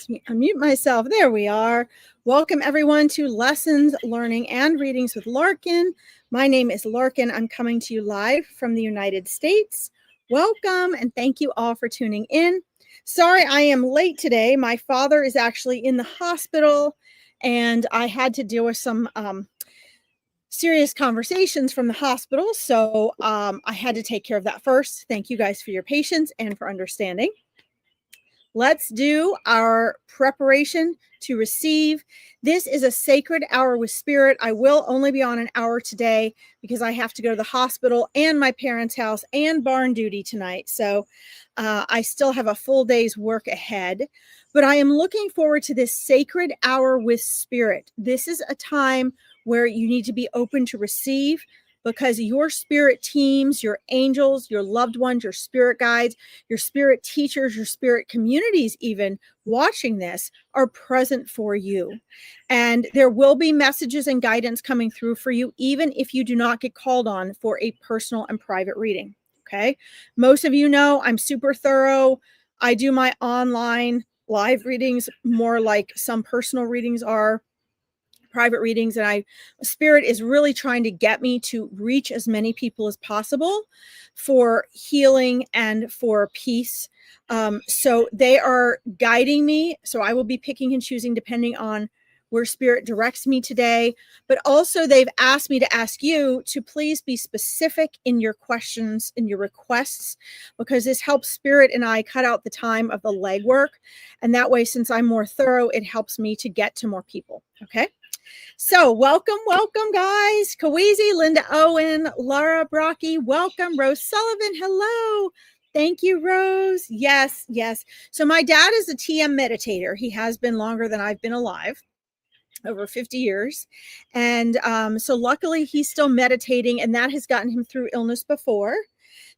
Let me unmute myself. There we are. Welcome everyone to Lessons, Learning, and Readings with Larkin. My name is Larkin. I'm coming to you live from the United States. Welcome and thank you all for tuning in. Sorry I am late today. My father is actually in the hospital and I had to deal with some serious conversations from the hospital. So I had to take care of that first. Thank you guys for your patience and for understanding. Let's do our preparation to receive. This is a sacred hour with spirit. I will only be on an hour today because I have to go to the hospital and my parents' house and barn duty tonight. So I still have a full day's work ahead, but I am looking forward to this sacred hour with spirit. This is a time where you need to be open to receive, because your spirit teams, your angels, your loved ones, your spirit guides, your spirit teachers, your spirit communities even watching this are present for you. And there will be messages and guidance coming through for you, even if you do not get called on for a personal and private reading. Okay. Most of you know I'm super thorough. I do my online live readings more like some personal readings are. Private readings, and spirit is really trying to get me to reach as many people as possible for healing and for peace. So they are guiding me. So I will be picking and choosing depending on where spirit directs me today. But also they've asked me to ask you to please be specific in your questions, in your requests, because this helps spirit and I cut out the time of the legwork. And that way, since I'm more thorough, it helps me to get to more people. Okay. So welcome, guys. Kawizi, Linda Owen, Laura Brocky, welcome. Rose Sullivan, hello. Thank you, Rose. Yes. So my dad is a TM meditator. He has been longer than I've been alive, over 50 years. And so luckily he's still meditating, and that has gotten him through illness before.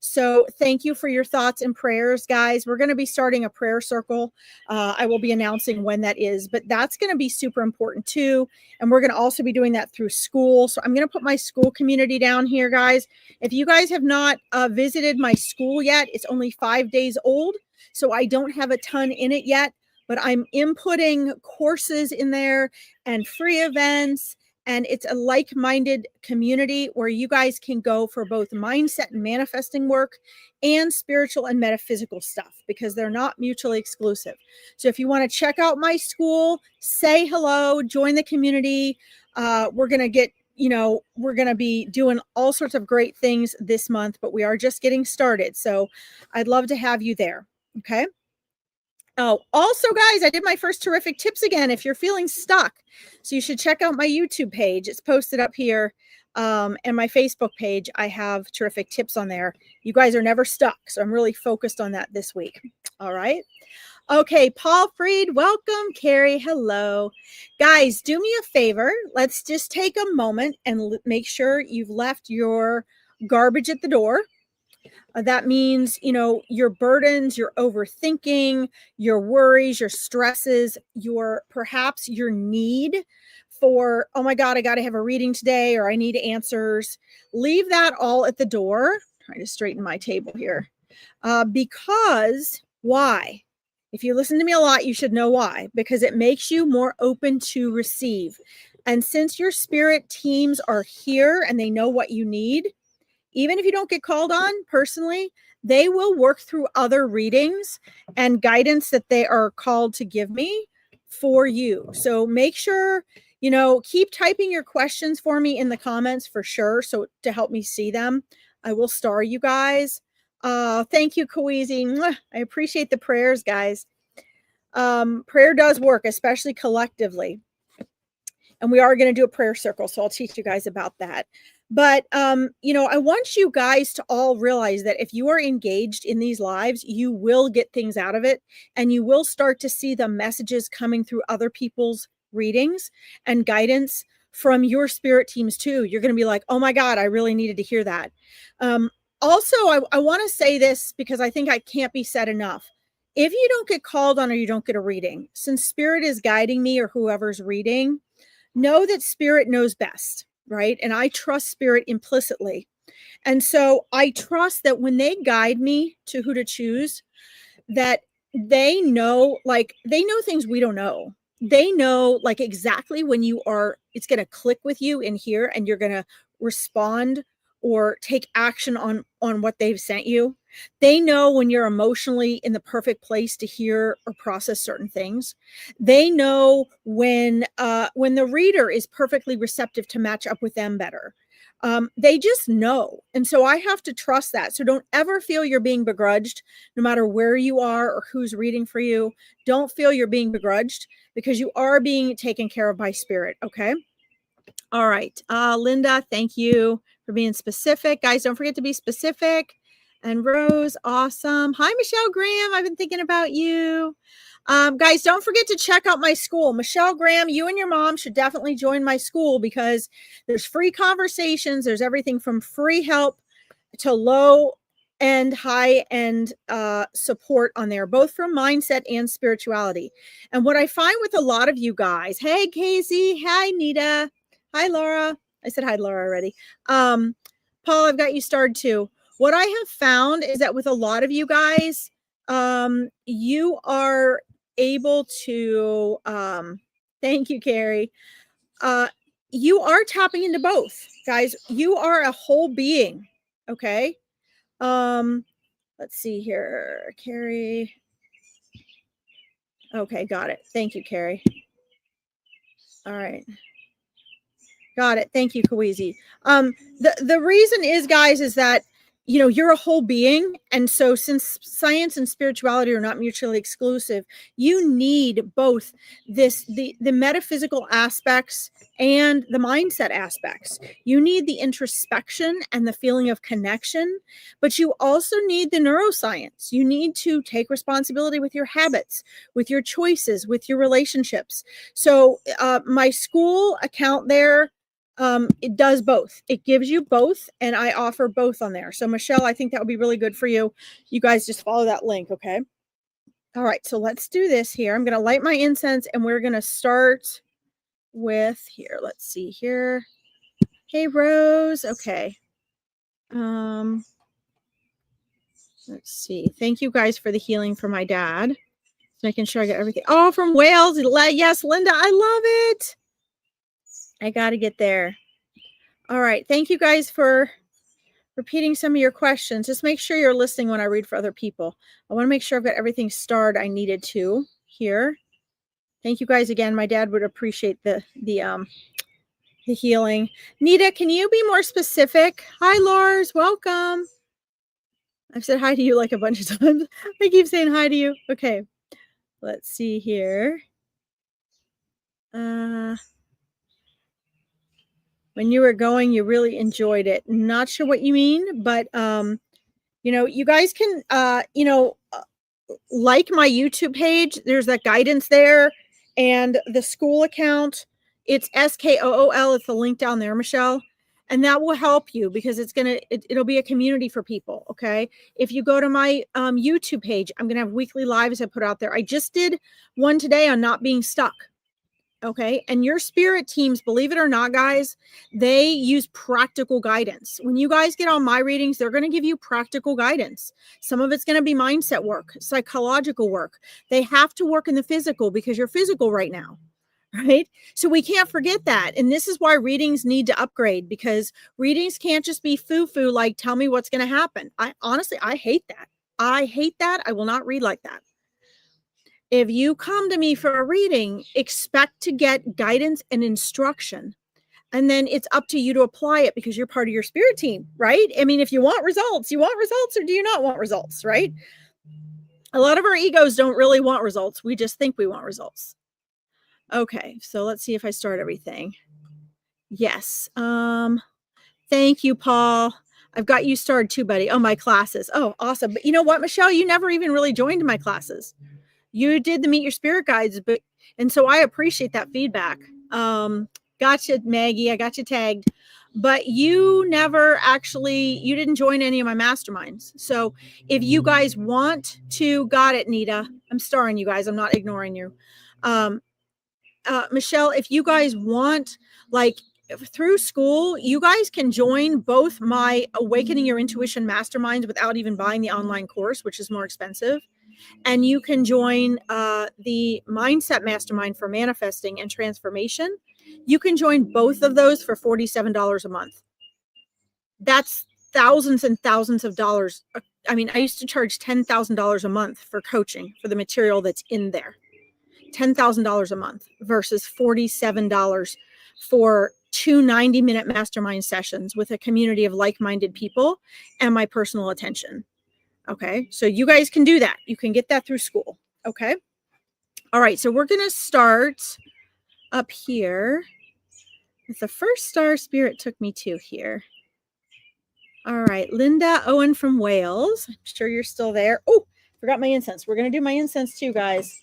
So thank you for your thoughts and prayers, guys. We're going to be starting a prayer circle. I will be announcing when that is, but that's going to be super important too. And we're going to also be doing that through school. So I'm going to put my school community down here, guys. If you guys have not visited my school yet, it's only 5 days old. So I don't have a ton in it yet, but I'm inputting courses in there and free events. And it's a like-minded community where you guys can go for both mindset and manifesting work and spiritual and metaphysical stuff, because they're not mutually exclusive. So if you want to check out my school, say hello, join the community. We're going to be doing all sorts of great things this month, but we are just getting started. So I'd love to have you there. Okay. Oh, also, guys, I did my first terrific tips again. If you're feeling stuck, so you should check out my YouTube page. It's posted up here, and my Facebook page. I have terrific tips on there. You guys are never stuck, so I'm really focused on that this week. All right. Okay, Paul Freed, welcome. Carrie, hello. Guys, do me a favor. Let's just take a moment and make sure you've left your garbage at the door. That means, your burdens, your overthinking, your worries, your stresses, perhaps your need for, oh my God, I got to have a reading today, or I need answers. Leave that all at the door. I'm trying to straighten my table here. Because why? If you listen to me a lot, you should know why, because it makes you more open to receive. And since your spirit teams are here and they know what you need, even if you don't get called on personally, they will work through other readings and guidance that they are called to give me for you. So make sure, keep typing your questions for me in the comments for sure. So to help me see them, I will star you guys. Thank you, Kawizi. I appreciate the prayers, guys. Prayer does work, especially collectively. And we are going to do a prayer circle. So I'll teach you guys about that. But, I want you guys to all realize that if you are engaged in these lives, you will get things out of it, and you will start to see the messages coming through other people's readings and guidance from your spirit teams too. You're going to be like, oh my God, I really needed to hear that. Also, I want to say this because I think it can't be said enough. If you don't get called on or you don't get a reading, since spirit is guiding me or whoever's reading, know that spirit knows best. Right? And I trust spirit implicitly. And so I trust that when they guide me to who to choose, that they know, like, they know things we don't know. They know, like, exactly when you are, it's going to click with you in here and you're going to respond or take action on what they've sent you. They know when you're emotionally in the perfect place to hear or process certain things. They know when the reader is perfectly receptive to match up with them better. They just know. And so I have to trust that. So don't ever feel you're being begrudged, no matter where you are or who's reading for you. Don't feel you're being begrudged because you are being taken care of by spirit. Okay. All right. Linda, thank you for being specific. Guys, don't forget to be specific. And Rose, awesome. Hi, Michelle Graham. I've been thinking about you. Guys, don't forget to check out my school. Michelle Graham, you and your mom should definitely join my school because there's free conversations. There's everything from free help to low and high end support on there, both from mindset and spirituality. And what I find with a lot of you guys, hey, Casey, hi, Nita, hi, Laura. I said hi, Laura already. Paul, I've got you starred too. What I have found is that with a lot of you guys, you are able to, thank you, Carrie. You are tapping into both, guys. You are a whole being. Okay. Let's see here, Carrie. Okay, got it. Thank you, Carrie. All right. Got it. Thank you, Kawizi. The reason is, guys, is that, you know, you're a whole being. And so since science and spirituality are not mutually exclusive, you need both the metaphysical aspects and the mindset aspects. You need the introspection and the feeling of connection, but you also need the neuroscience. You need to take responsibility with your habits, with your choices, with your relationships. So my school account there, it does both. It gives you both, and I offer both on there. So Michelle, I think that would be really good for you. You guys just follow that link, okay? All right, so let's do this here. I'm going to light my incense, and we're going to start with here. Let's see here. Hey, Rose. Okay. Let's see. Thank you guys for the healing for my dad. Making sure I get everything. Oh, from Wales. Yes, Linda, I love it. I got to get there. All right. Thank you guys for repeating some of your questions. Just make sure you're listening when I read for other people. I want to make sure I've got everything starred I needed to here. Thank you guys again. My dad would appreciate the healing. Nita, can you be more specific? Hi, Lars. Welcome. I've said hi to you like a bunch of times. I keep saying hi to you. Okay. Let's see here. When you were going, you really enjoyed it. Not sure what you mean, but you know, you guys can like my YouTube page. There's that guidance there, and the school account. It's SKOOL. It's the link down there, Michelle, and that will help you because it'll be a community for people. Okay, if you go to my YouTube page, I'm gonna have weekly lives I put out there. I just did one today on not being stuck. Okay. And your spirit teams, believe it or not, guys, they use practical guidance. When you guys get on my readings, they're going to give you practical guidance. Some of it's going to be mindset work, psychological work. They have to work in the physical because you're physical right now. Right. So we can't forget that. And this is why readings need to upgrade, because readings can't just be foo-foo, like tell me what's going to happen. I hate that. I hate that. I will not read like that. If you come to me for a reading, expect to get guidance and instruction. And then it's up to you to apply it because you're part of your spirit team, right? I mean, if you want results, or do you not want results, right? A lot of our egos don't really want results. We just think we want results. Okay, so let's see if I start everything. Yes. Thank you, Paul. I've got you started too, buddy. Oh, my classes. Oh, awesome. But you know what, Michelle? You never even really joined my classes. You did the Meet Your Spirit Guides, and so I appreciate that feedback. Gotcha, Maggie. I got you tagged, but you didn't join any of my masterminds. So if you guys want to, got it, Nita. I'm starring you guys. I'm not ignoring you. Michelle, if you guys want, like, through school, you guys can join both my Awakening Your Intuition masterminds without even buying the online course, which is more expensive. And you can join the Mindset Mastermind for manifesting and transformation. You can join both of those for $47 a month. That's thousands and thousands of dollars. I mean, I used to charge $10,000 a month for coaching for the material that's in there. $10,000 a month versus $47 for two 90-minute mastermind sessions with a community of like-minded people and my personal attention. Okay, so you guys can do that. You can get that through school. Okay. All right, so we're going to start up here with the first star Spirit took me to here. All right, Linda Owen from Wales. I'm sure you're still there. Oh, forgot my incense. We're going to do my incense too, guys.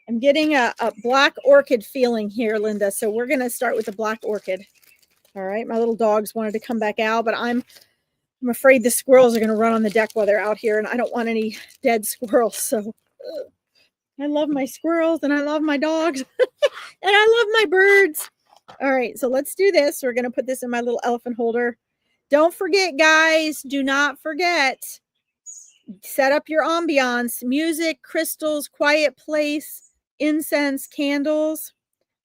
I'm getting a black orchid feeling here, Linda. So we're going to start with the black orchid. All right, my little dogs wanted to come back out, but I'm afraid the squirrels are going to run on the deck while they're out here, and I don't want any dead squirrels. So I love my squirrels, and I love my dogs, and I love my birds. All right, so let's do this. We're going to put this in my little elephant holder. Don't forget, guys, do not forget. Set up your ambiance, music, crystals, quiet place, incense, candles,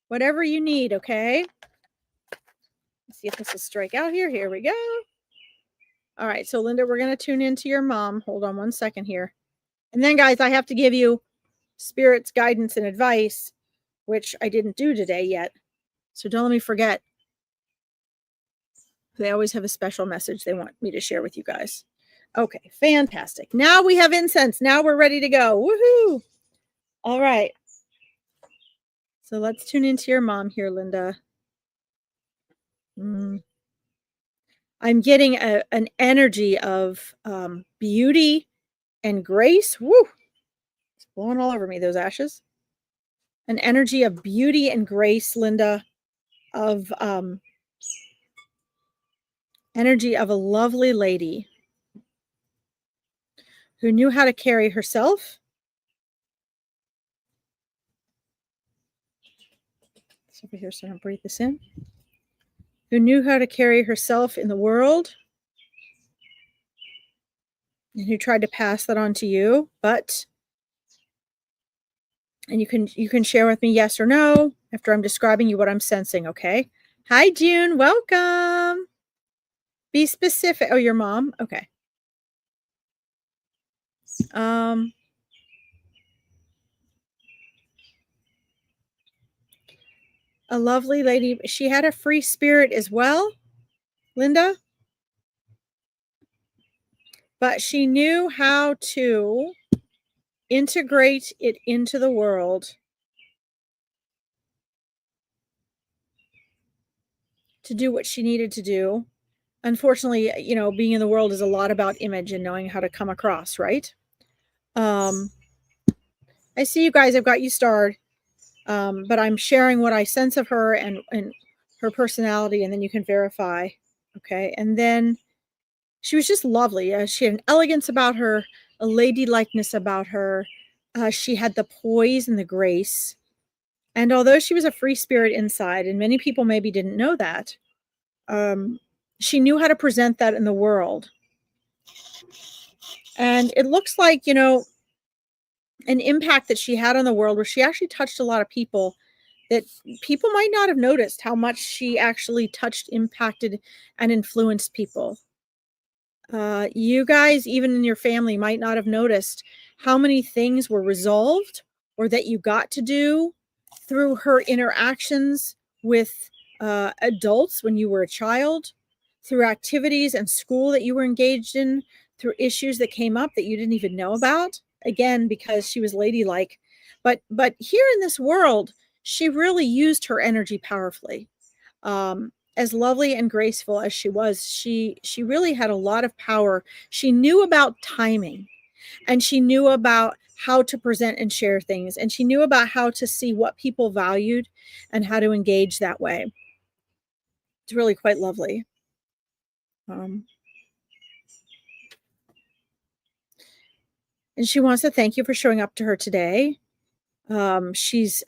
whatever you need, okay? Let's see if this will strike out here. Here we go. All right, so Linda, we're going to tune into your mom. Hold on one second here. And then, guys, I have to give you Spirit's guidance and advice, which I didn't do today yet. So don't let me forget. They always have a special message they want me to share with you guys. Okay, fantastic. Now we have incense. Now we're ready to go. Woohoo! All right. So let's tune into your mom here, Linda. I'm getting an energy of beauty and grace. Woo! It's blowing all over me, those ashes. An energy of beauty and grace, Linda, of energy of a lovely lady who knew how to carry herself. It's over here, so I don't breathe this in. Who knew how to carry herself in the world, and who tried to pass that on to you, and you can share with me yes or no after I'm describing you what I'm sensing, okay? Hi, June. Welcome. Be specific. Oh, your mom? Okay. A lovely lady. She had a free spirit as well, Linda. But she knew how to integrate it into the world to do what she needed to do. Unfortunately, you know, being in the world is a lot about image and knowing how to come across, right? I see you guys. I've got you starred. But I'm sharing what I sense of her and her personality, and then you can verify. Okay. And then she was just lovely. She had an elegance about her, a ladylikeness about her. She had the poise and the grace. And although she was a free spirit inside, and many people maybe didn't know that, she knew how to present that in the world. And it looks like, you know, an impact that she had on the world where she actually touched a lot of people that people might not have noticed how much she actually touched, impacted, and influenced people. You guys, even in your family, might not have noticed how many things were resolved or that you got to do through her interactions with adults when you were a child, through activities and school that you were engaged in, through issues that came up that you didn't even know about. Again, because she was ladylike. But here in this world, she really used her energy powerfully. As lovely and graceful as she was, she really had a lot of power. She knew about timing, and she knew about how to present and share things, and she knew about how to see what people valued and how to engage that way. It's really quite lovely. And she wants to thank you for showing up to her today. She's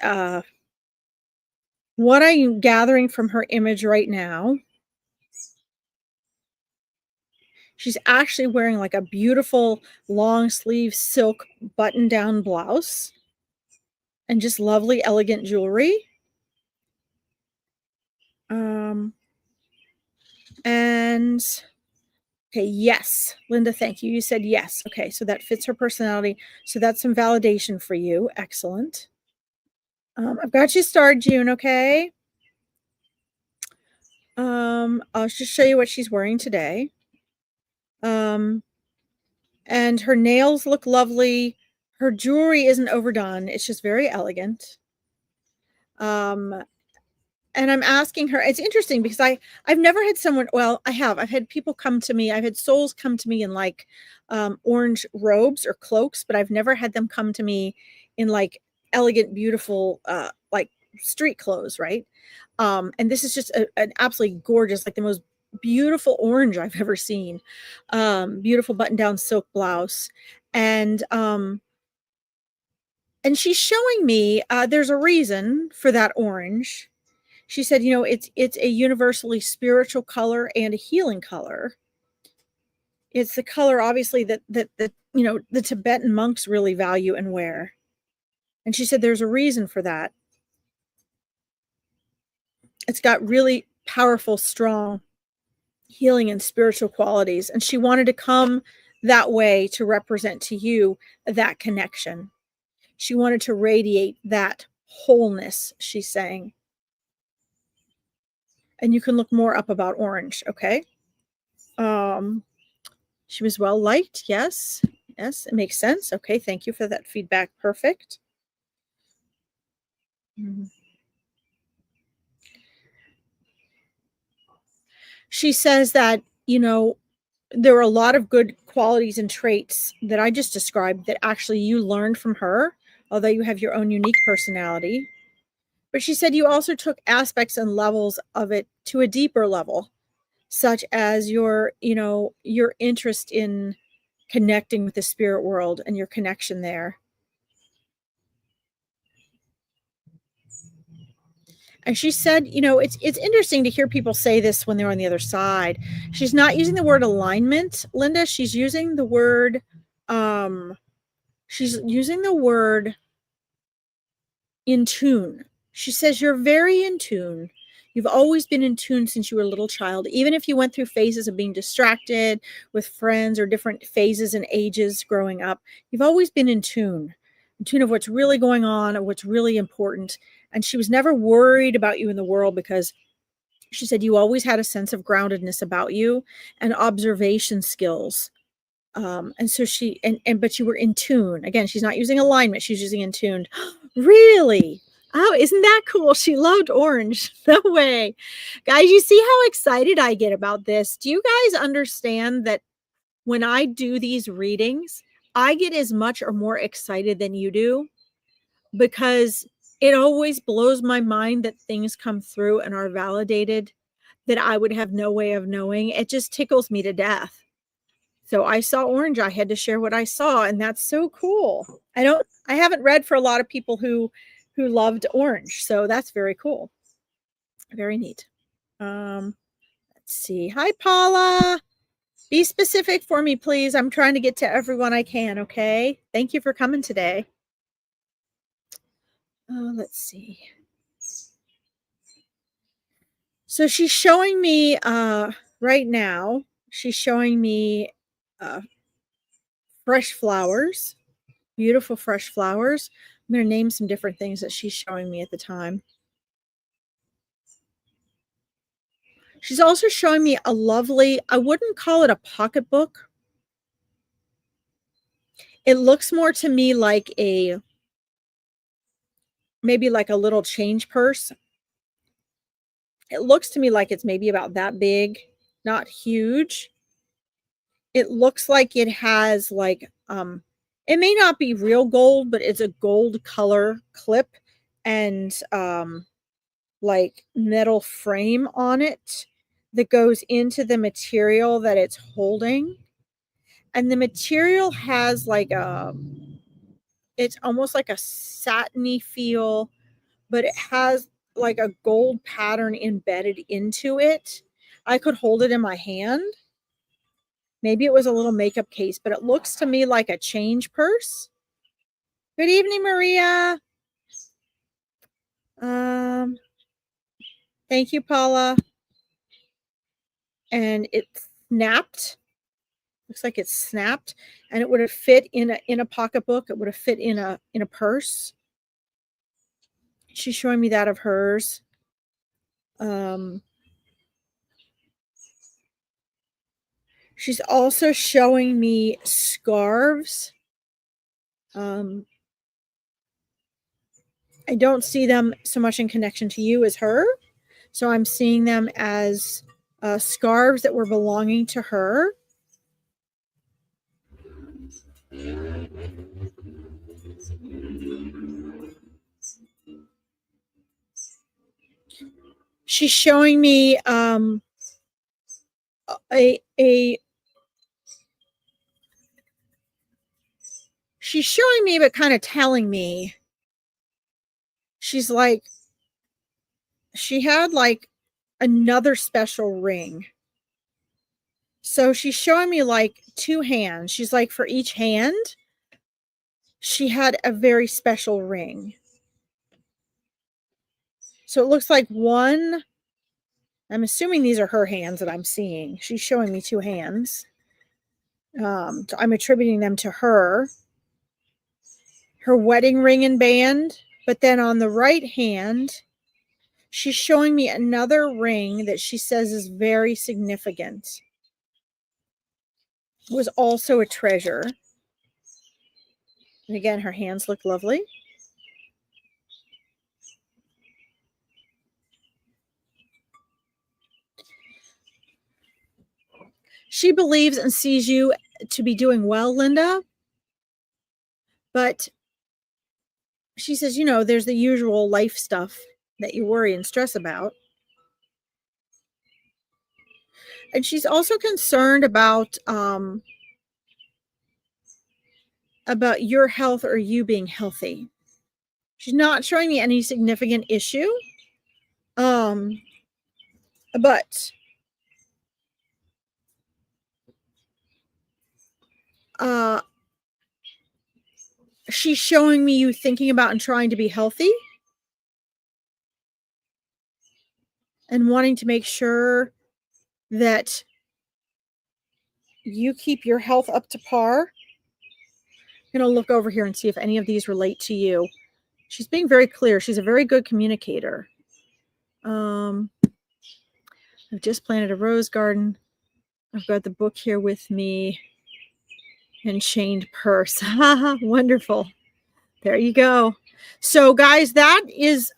what I'm gathering from her image right now She's actually wearing like a beautiful long sleeve silk button down blouse and just lovely, elegant jewelry. And okay, yes, Linda, thank you. You said yes. Okay, so that fits her personality. So that's some validation for you. Excellent. I've got you starred, June. Okay. I'll just show you what she's wearing today. And her nails look lovely. Her jewelry isn't overdone. It's just very elegant. Um, and I'm asking her, it's interesting because I've never had someone, well, I've had people come to me. I've had souls come to me in like orange robes or cloaks, but I've never had them come to me in like elegant, beautiful, like street clothes, right? And this is just an absolutely gorgeous, like the most beautiful orange I've ever seen. Beautiful button down silk blouse. And she's showing me there's a reason for that orange. She said, you know, it's a universally spiritual color and a healing color. It's the color, obviously, that you know the Tibetan monks really value and wear. And she said there's a reason for that. It's got really powerful, strong healing and spiritual qualities. And she wanted to come that way to represent to you that connection. She wanted to radiate that wholeness, she's saying. And you can look more up about orange, okay? She was well liked. Yes. Yes, it makes sense. Okay, thank you for that feedback. Perfect. She says that, you know, there are a lot of good qualities and traits that I just described that actually you learned from her, although you have your own unique personality. But she said you also took aspects and levels of it to a deeper level, such as your, you know, your interest in connecting with the spirit world and your connection there. And she said, you know, it's interesting to hear people say this when they're on the other side. She's not using the word alignment, Linda. She's using the word um she's using the word in tune. She says you're very in tune. You've always been in tune since you were a little child, even if you went through phases of being distracted with friends or different phases and ages growing up. You've always been in tune of what's really going on and what's really important. And she was never worried about you in the world because she said you always had a sense of groundedness about you and observation skills. And so but you were in tune. Again, she's not using alignment, she's using in tuned. Really? Oh, isn't that cool? She loved orange. No way. Guys, you see how excited I get about this? Do you guys understand that when I do these readings, I get as much or more excited than you do? Because it always blows my mind that things come through and are validated that I would have no way of knowing. It just tickles me to death. So I saw orange. I had to share what I saw, and that's so cool. I haven't read for a lot of people who loved orange, so that's very cool. Very neat. Let's see. Hi, Paula. Be specific for me, please. I'm trying to get to everyone I can, okay? Thank you for coming today. Let's see. So she's showing me right now, she's showing me fresh flowers, beautiful fresh flowers. I'm going to name some different things that she's showing me at the time. She's also showing me a lovely, I wouldn't call it a pocketbook. It looks more to me like maybe like a little change purse. It looks to me like it's maybe about that big, not huge. It looks like it has like, it may not be real gold, but it's a gold color clip and like metal frame on it that goes into the material that it's holding. And the material has like it's almost like a satiny feel, but it has like a gold pattern embedded into it. I could hold it in my hand. Maybe it was a little makeup case, but it looks to me like a change purse. Good evening, Maria. Thank you, Paula. And it snapped. Looks like it's snapped, and it would have fit in a pocketbook. It would have fit in a purse. She's showing me that of hers. She's also showing me scarves. I don't see them so much in connection to you as her. So I'm seeing them as scarves that were belonging to her. She's showing me she's showing me, but kind of telling me. She's like, she had like another special ring. So she's showing me like two hands. She's like, for each hand, she had a very special ring. So it looks like one, I'm assuming these are her hands that I'm seeing. She's showing me two hands. So I'm attributing them to her wedding ring and band. But then on the right hand, she's showing me another ring that she says is very significant. It was also a treasure. And again, her hands look lovely. She believes and sees you to be doing well, Linda. But she says, you know, there's the usual life stuff that you worry and stress about. And she's also concerned about your health or you being healthy. She's not showing me any significant issue. But she's showing me you thinking about and trying to be healthy and wanting to make sure that you keep your health up to par. I'm going to look over here and see if any of these relate to you. She's being very clear. She's a very good communicator. I've just planted a rose garden. I've got the book here with me and chained purse. Wonderful. There you go. So guys, that is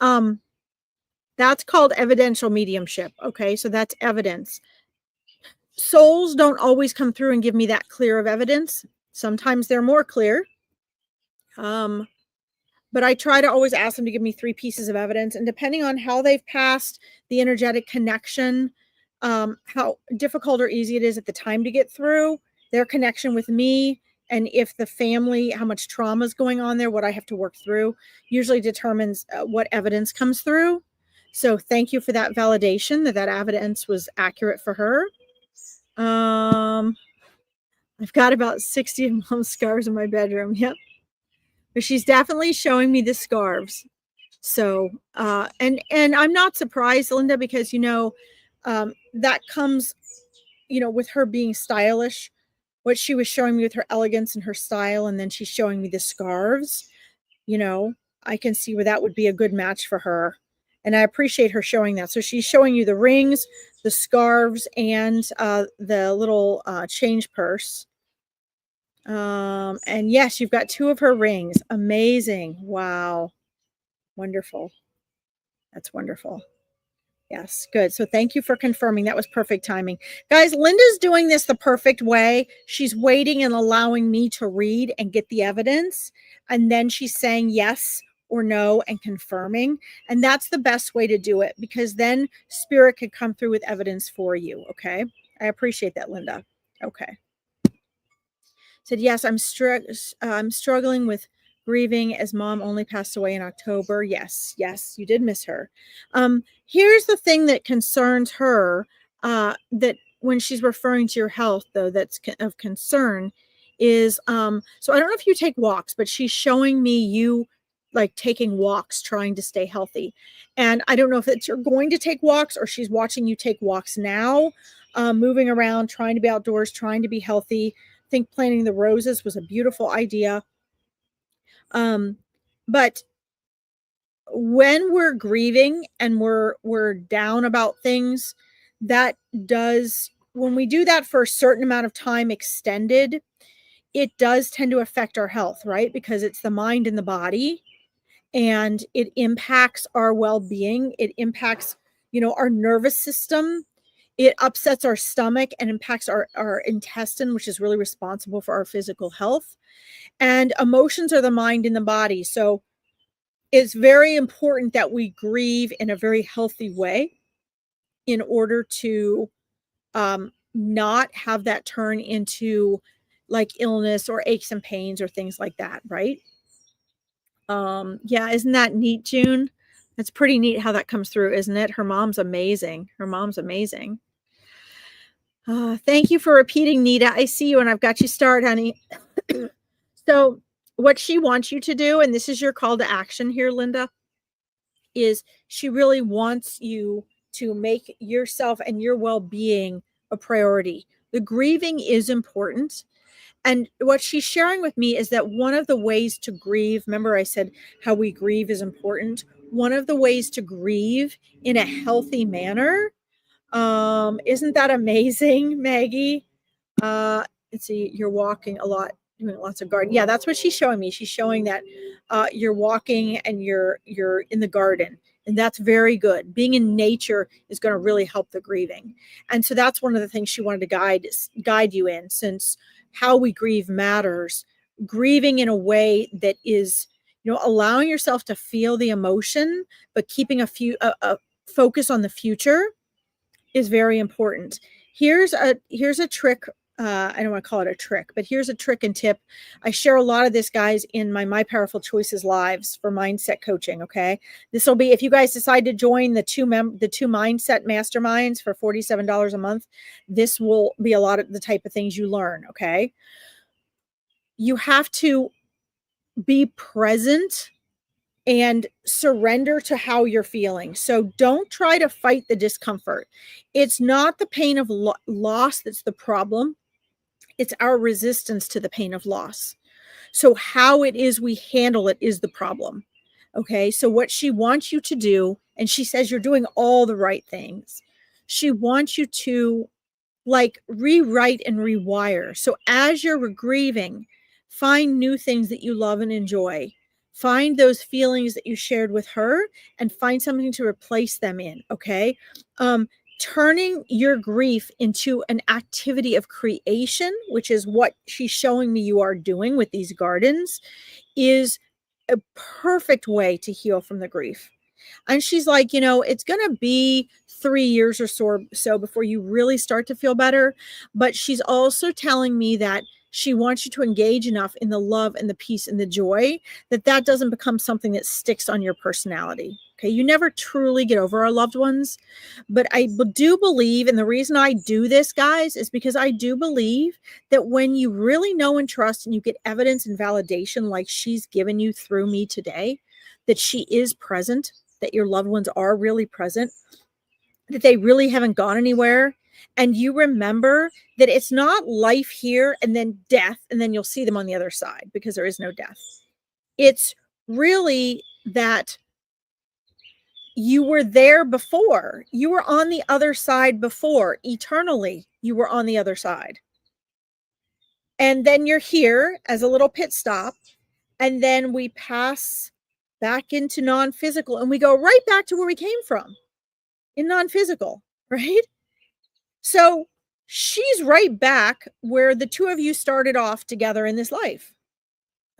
that's called evidential mediumship. Okay, so that's evidence. Souls don't always come through and give me that clear of evidence. Sometimes they're more clear. But I try to always ask them to give me 3 pieces of evidence, and depending on how they've passed the energetic connection, how difficult or easy it is at the time to get through, their connection with me, and if the family, how much trauma is going on there, what I have to work through, usually determines what evidence comes through. So thank you for that validation that evidence was accurate for her. I've got about 60 of Mom's scarves in my bedroom. Yep. But she's definitely showing me the scarves. So, and I'm not surprised, Linda, because, you know, that comes, you know, with her being stylish, what she was showing me with her elegance and her style. And then she's showing me the scarves, you know, I can see where that would be a good match for her. And I appreciate her showing that. So she's showing you the rings, the scarves, and the little change purse. And yes, you've got 2 of her rings. Amazing. Wow. Wonderful. That's wonderful. Yes, good. So thank you for confirming. That was perfect timing. Guys, Linda's doing this the perfect way. She's waiting and allowing me to read and get the evidence. And then she's saying yes or no and confirming. And that's the best way to do it, because then spirit could come through with evidence for you. Okay. I appreciate that, Linda. Okay. Said, yes, I'm struggling with grieving as Mom only passed away in October. Yes, you did miss her. Here's the thing that concerns her, that when she's referring to your health, though, that's of concern is so I don't know if you take walks, but she's showing me you like taking walks, trying to stay healthy. And I don't know if it's you're going to take walks or she's watching you take walks now, moving around, trying to be outdoors, trying to be healthy. I think planting the roses was a beautiful idea. But when we're grieving and we're down about things, that does when we do that for a certain amount of time extended, it does tend to affect our health, right? Because it's the mind and the body, and it impacts our well-being. It impacts, our nervous system. It upsets our stomach and impacts our intestine, which is really responsible for our physical health. And emotions are the mind and the body. So it's very important that we grieve in a very healthy way in order to not have that turn into like illness or aches and pains or things like that, right? Yeah, isn't that neat, June? It's pretty neat how that comes through, isn't it? Her mom's amazing. Her mom's amazing. Thank you for repeating, Nita. I see you and I've got you started, honey. So, what she wants you to do, and this is your call to action here, Linda, is she really wants you to make yourself and your well-being a priority. The grieving is important. And what she's sharing with me is that one of the ways to grieve, remember I said how we grieve is important. One of the ways to grieve in a healthy manner. Isn't that amazing, Maggie? Let's see, you're walking a lot, doing lots of garden. Yeah, that's what she's showing me. She's showing that you're walking and you're in the garden. And that's very good. Being in nature is going to really help the grieving. And so that's one of the things she wanted to guide you in, since how we grieve matters. Grieving in a way that is, allowing yourself to feel the emotion, but keeping a focus on the future is very important. Here's a trick. I don't want to call it a trick, but here's a trick and tip. I share a lot of this, guys, in my Powerful Choices lives for mindset coaching. Okay, this will be if you guys decide to join the two mindset masterminds for $47 a month. This will be a lot of the type of things you learn. Okay, you have to be present and surrender to how you're feeling. So don't try to fight the discomfort. It's not the pain of loss that's the problem. It's our resistance to the pain of loss. So how it is we handle it is the problem. Okay. So what she wants you to do, and she says you're doing all the right things. She wants you to like rewrite and rewire. So as you're grieving, find new things that you love and enjoy. Find those feelings that you shared with her and find something to replace them in. Okay. Turning your grief into an activity of creation, which is what she's showing me you are doing with these gardens, is a perfect way to heal from the grief. And she's like, it's going to be 3 years or so before you really start to feel better. But she's also telling me that she wants you to engage enough in the love and the peace and the joy that doesn't become something that sticks on your personality. Okay. You never truly get over our loved ones. But I do believe, and the reason I do this, guys, is because I do believe that when you really know and trust and you get evidence and validation like she's given you through me today, that she is present, that your loved ones are really present, that they really haven't gone anywhere. And you remember that it's not life here and then death, and then you'll see them on the other side, because there is no death. It's really that you were there before. You were on the other side before. Eternally, you were on the other side. And then you're here as a little pit stop. And then we pass back into non-physical and we go right back to where we came from in non-physical, right? So she's right back where the two of you started off together in this life.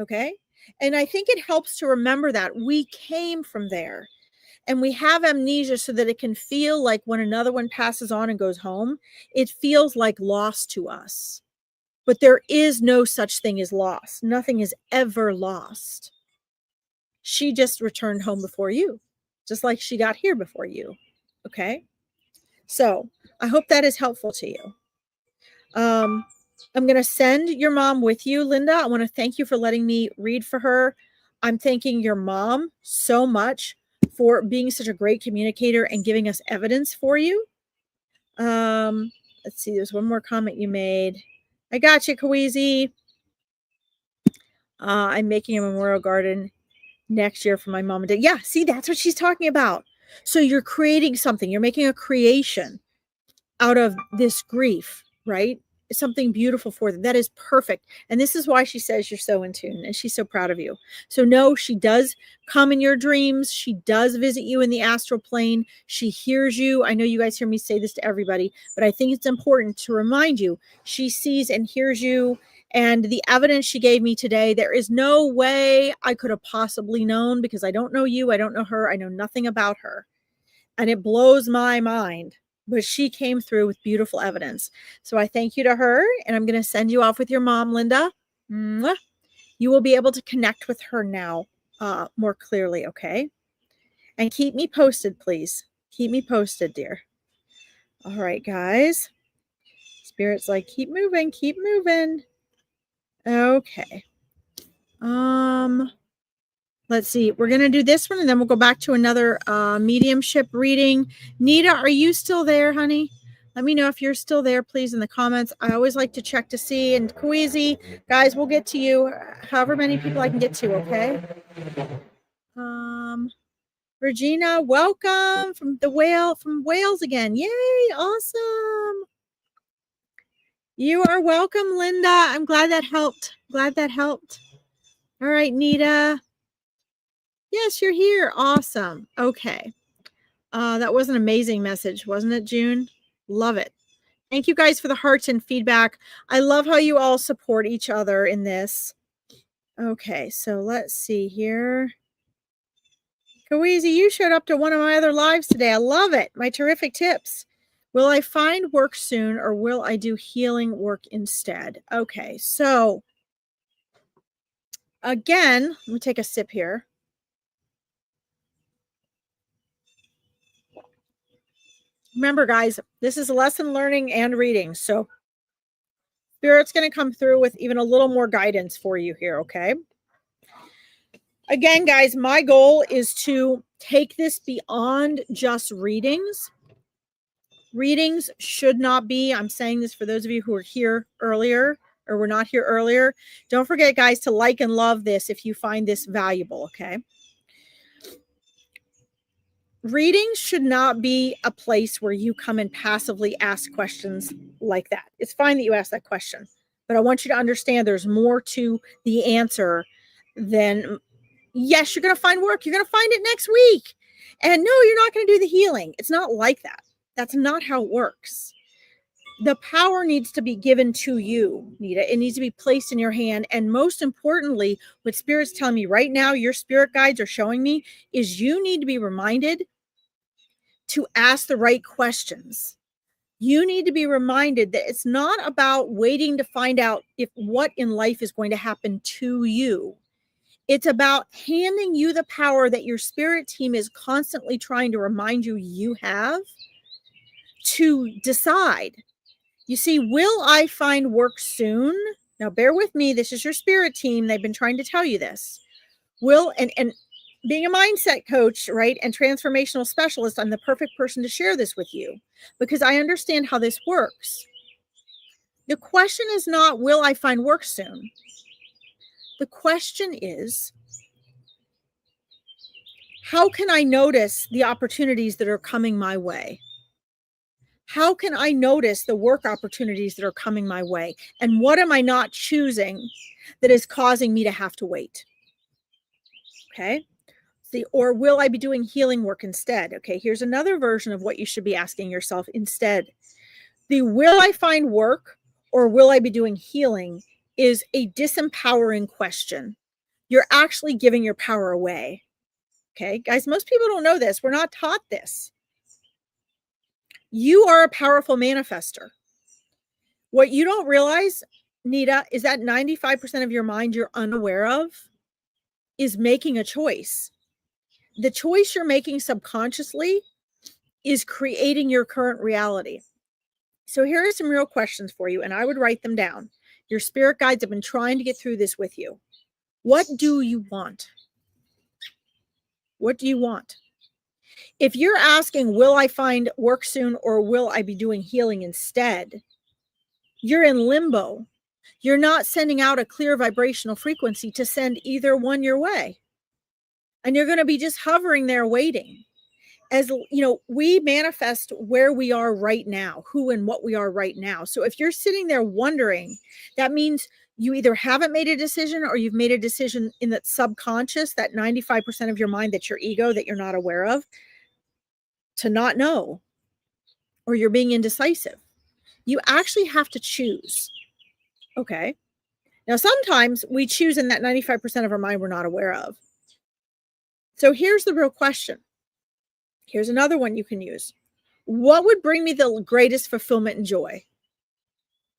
Okay. And I think it helps to remember that we came from there, and we have amnesia so that it can feel like when another one passes on and goes home, it feels like loss to us. But there is no such thing as loss. Nothing is ever lost. She just returned home before you, just like she got here before you. Okay. So I hope that is helpful to you. I'm going to send your mom with you, Linda. I want to thank you for letting me read for her. I'm thanking your mom so much for being such a great communicator and giving us evidence for you. Let's see, there's one more comment you made. I got you, Kawizi. I'm making a memorial garden next year for my mom and dad. Yeah, see, that's what she's talking about. So you're creating something. You're making a creation out of this grief, right? Something beautiful for them. That is perfect. And this is why she says you're so in tune and she's so proud of you. So no, she does come in your dreams. She does visit you in the astral plane. She hears you. I know you guys hear me say this to everybody, but I think it's important to remind you, she sees and hears you. And the evidence she gave me today, there is no way I could have possibly known, because I don't know you. I don't know her. I know nothing about her. And it blows my mind. But she came through with beautiful evidence. So I thank you to her, and I'm going to send you off with your mom, Linda. Mwah. You will be able to connect with her now more clearly, okay? And keep me posted, please. Keep me posted, dear. All right, guys. Spirit's like, keep moving, keep moving. Okay. Let's see. We're going to do this one, and then we'll go back to another mediumship reading. Nita, are you still there, honey? Let me know if you're still there, please, in the comments. I always like to check to see. And Kweezy, guys, we'll get to you. However many people I can get to, okay? Regina, welcome from Wales again. Yay, awesome. You are welcome, Linda. I'm glad that helped. All right, Nita. Yes, you're here. Awesome. Okay. That was an amazing message, wasn't it, June? Love it. Thank you guys for the hearts and feedback. I love how you all support each other in this. Okay, so let's see here. Kawizi, you showed up to one of my other lives today. I love it. My terrific tips. Will I find work soon, or will I do healing work instead? Okay, so again, let me take a sip here. Remember, guys, this is lesson learning and reading. So Spirit's going to come through with even a little more guidance for you here, okay? Again, guys, my goal is to take this beyond just readings. Readings should not be, I'm saying this for those of you who were here earlier or were not here earlier. Don't forget, guys, to like and love this if you find this valuable, okay? Readings should not be a place where you come and passively ask questions like that. It's fine that you ask that question, but I want you to understand there's more to the answer than, yes, you're going to find work. You're going to find it next week. And no, you're not going to do the healing. It's not like that. That's not how it works. The power needs to be given to you, Nita. It needs to be placed in your hand. And most importantly, what Spirit's telling me right now, your spirit guides are showing me, is you need to be reminded to ask the right questions. You need to be reminded that it's not about waiting to find out if what in life is going to happen to you. It's about handing you the power that your spirit team is constantly trying to remind you you have to decide. You see, will I find work soon? Now, bear with me. This is your spirit team. They've been trying to tell you this. And being a mindset coach, right, and transformational specialist, I'm the perfect person to share this with you because I understand how this works. The question is not, will I find work soon? The question is, how can I notice the opportunities that are coming my way? How can I notice the work opportunities that are coming my way? And what am I not choosing that is causing me to have to wait? Okay. See, or will I be doing healing work instead? Okay, here's another version of what you should be asking yourself instead. The will I find work or will I be doing healing is a disempowering question. You're actually giving your power away. Okay, guys, most people don't know this. We're not taught this. You are a powerful manifester. What you don't realize, Nita, is that 95% of your mind you're unaware of is making a choice. The choice you're making subconsciously is creating your current reality. So here are some real questions for you, and I would write them down. Your spirit guides have been trying to get through this with you. What do you want? What do you want? If you're asking, will I find work soon or will I be doing healing instead? You're in limbo. You're not sending out a clear vibrational frequency to send either one your way. And you're going to be just hovering there waiting. As you know, we manifest where we are right now, who and what we are right now. So if you're sitting there wondering, that means you either haven't made a decision or you've made a decision in that subconscious, that 95% of your mind, that's your ego, that you're not aware of, to not know, or you're being indecisive. You actually have to choose. Okay. Now, sometimes we choose in that 95% of our mind we're not aware of. So here's the real question. Here's another one you can use. What would bring me the greatest fulfillment and joy?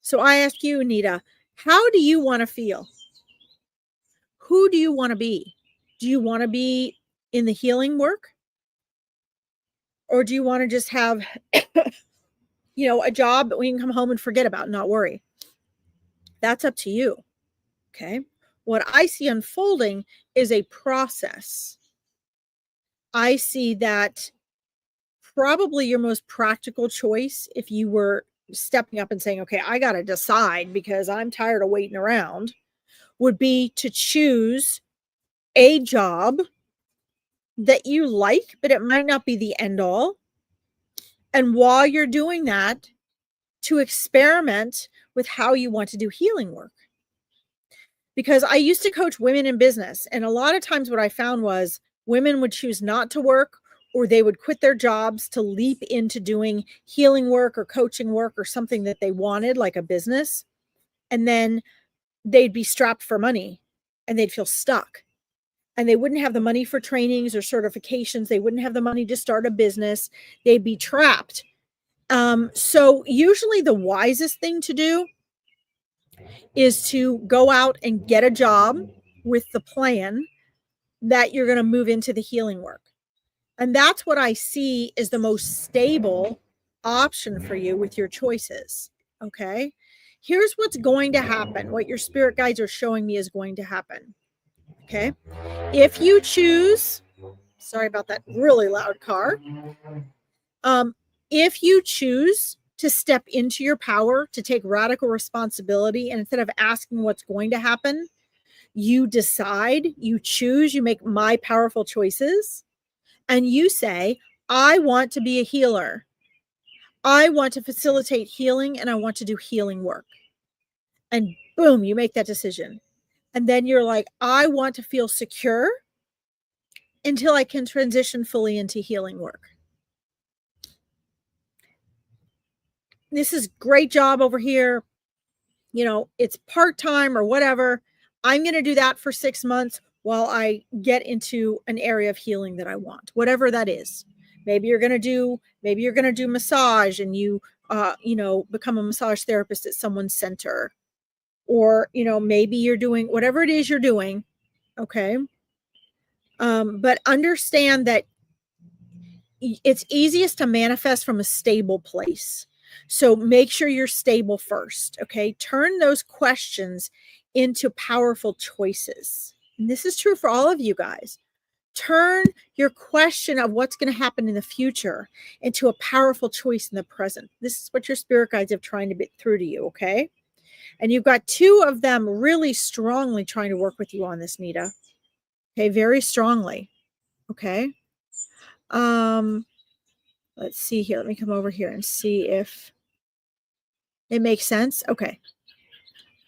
So I ask you, Anita, how do you want to feel? Who do you want to be? Do you want to be in the healing work? Or do you want to just have, a job that we can come home and forget about and not worry? That's up to you. Okay. What I see unfolding is a process. I see that probably your most practical choice, if you were stepping up and saying, okay, I got to decide because I'm tired of waiting around, would be to choose a job that you like, but it might not be the end all. And while you're doing that, to experiment with how you want to do healing work. Because I used to coach women in business, and a lot of times what I found was women would choose not to work, or they would quit their jobs to leap into doing healing work or coaching work or something that they wanted, like a business. And then they'd be strapped for money and they'd feel stuck. And they wouldn't have the money for trainings or certifications. They wouldn't have the money to start a business. They'd be trapped. So usually the wisest thing to do is to go out and get a job with the plan that you're going to move into the healing work. And that's what I see is the most stable option for you with your choices. Okay. Here's what's going to happen. What your spirit guides are showing me is going to happen. Okay. If you choose, sorry about that really loud car. If you choose to step into your power, to take radical responsibility, and instead of asking what's going to happen, you decide, you choose, you make my powerful choices, and you say, I want to be a healer. I want to facilitate healing, and I want to do healing work. And boom, you make that decision. And then you're like, I want to feel secure until I can transition fully into healing work. This is great job over here. It's part-time or whatever. I'm going to do that for 6 months while I get into an area of healing that I want, whatever that is. Maybe you're going to do massage and you become a massage therapist at someone's center, or, maybe you're doing whatever it is you're doing. Okay. But understand that it's easiest to manifest from a stable place. So make sure you're stable first. Okay. Turn those questions into powerful choices. And this is true for all of you guys. Turn your question of what's going to happen in the future into a powerful choice in the present. This is what your spirit guides have trying to get through to you. Okay. And you've got 2 of them really strongly trying to work with you on this, Nita. Okay. Very strongly. Okay. Let's see here. Let me come over here and see if it makes sense. Okay.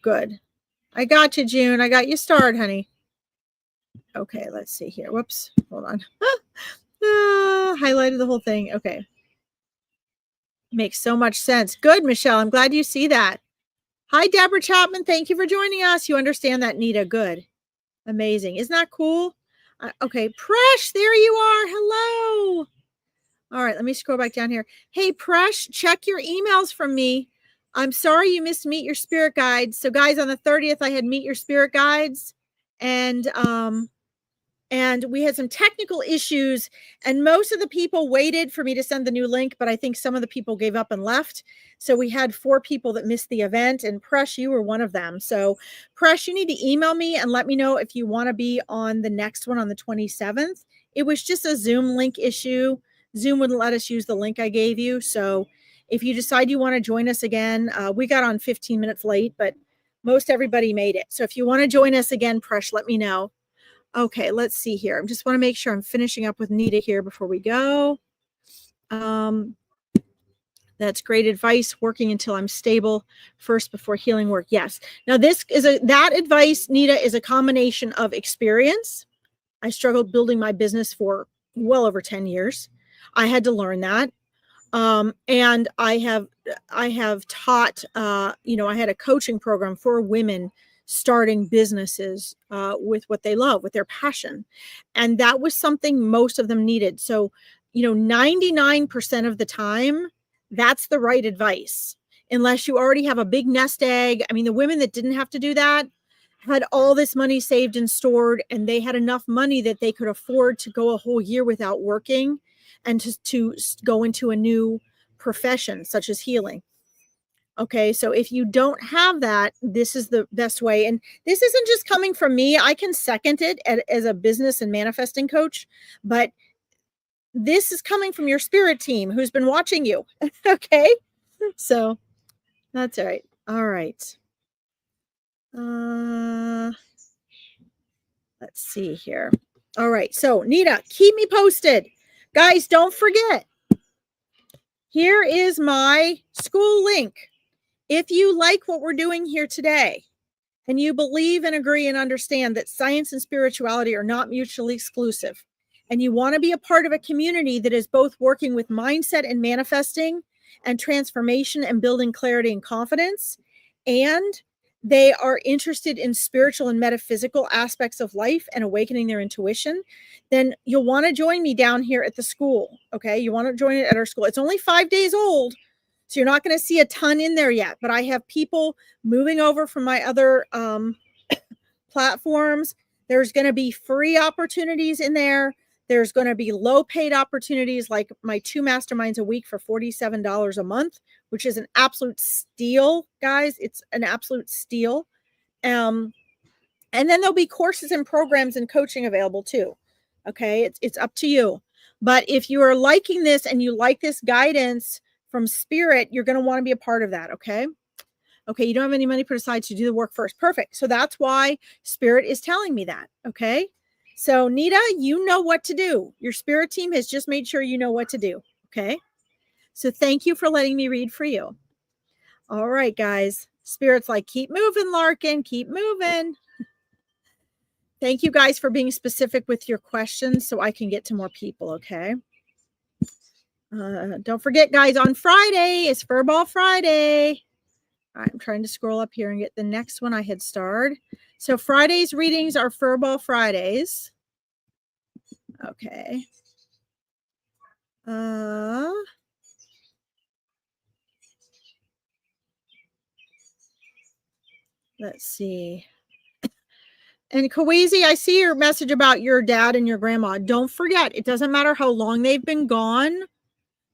Good. I got you, June. I got you started, honey. Okay, let's see here. Whoops. Hold on. Highlighted the whole thing. Okay. Makes so much sense. Good, Michelle. I'm glad you see that. Hi, Deborah Chapman. Thank you for joining us. You understand that, Nita. Good. Amazing. Isn't that cool? Okay. Presh, there you are. Hello. All right. Let me scroll back down here. Hey, Presh, check your emails from me. I'm sorry you missed Meet Your Spirit Guides. So, guys, on the 30th, I had Meet Your Spirit Guides. And and we had some technical issues, and most of the people waited for me to send the new link, but I think some of the people gave up and left. So we had 4 people that missed the event, and Presh, you were one of them. So Presh, you need to email me and let me know if you want to be on the next one on the 27th. It was just a Zoom link issue. Zoom wouldn't let us use the link I gave you. So if you decide you want to join us again, we got on 15 minutes late, but most everybody made it. So if you want to join us again, Presh, let me know. Okay, let's see here. I just want to make sure I'm finishing up with Nita here before we go. That's great advice. Working until I'm stable first before healing work. Yes. Now this is that advice, Nita, is a combination of experience. I struggled building my business for well over 10 years. I had to learn that. And I have taught, I had a coaching program for women starting businesses with what they love, with their passion. And that was something most of them needed. So, 99% of the time, that's the right advice. Unless you already have a big nest egg. I mean, the women that didn't have to do that had all this money saved and stored, and they had enough money that they could afford to go a whole year without working and to go into a new profession such as healing. Okay, so if you don't have that, this is the best way. And this isn't just coming from me. I can second it as a business and manifesting coach, but this is coming from your spirit team who's been watching you. Okay, so that's all right. All right. Let's see here. All right, so Nita, keep me posted. Guys, don't forget. Here is my school link. If you like what we're doing here today, and you believe and agree and understand that science and spirituality are not mutually exclusive, and you want to be a part of a community that is both working with mindset and manifesting and transformation and building clarity and confidence, and they are interested in spiritual and metaphysical aspects of life and awakening their intuition, then you'll want to join me down here at the school. Okay, you want to join it at our school. It's only 5 days old, so you're not going to see a ton in there yet, but I have people moving over from my other platforms. There's going to be free opportunities in there. There's going to be low paid opportunities like my 2 masterminds a week for $47 a month, which is an absolute steal, guys. It's an absolute steal. And then there'll be courses and programs and coaching available too. Okay, it's up to you. But if you are liking this and you like this guidance from spirit, you're going to want to be a part of that. Okay. Okay. You don't have any money put aside to do the work first. Perfect. So that's why spirit is telling me that. Okay. So Nita, you know what to do. Your spirit team has just made sure you know what to do. Okay. So thank you for letting me read for you. All right, guys. Spirit's like, keep moving, Larkin, keep moving. Thank you guys for being specific with your questions so I can get to more people. Okay. Don't forget, guys, on Friday is Furball Friday. I'm trying to scroll up here and get the next one I had starred. So Friday's readings are Furball Fridays. Okay. Let's see. And Kawizi, I see your message about your dad and your grandma. Don't forget, it doesn't matter how long they've been gone.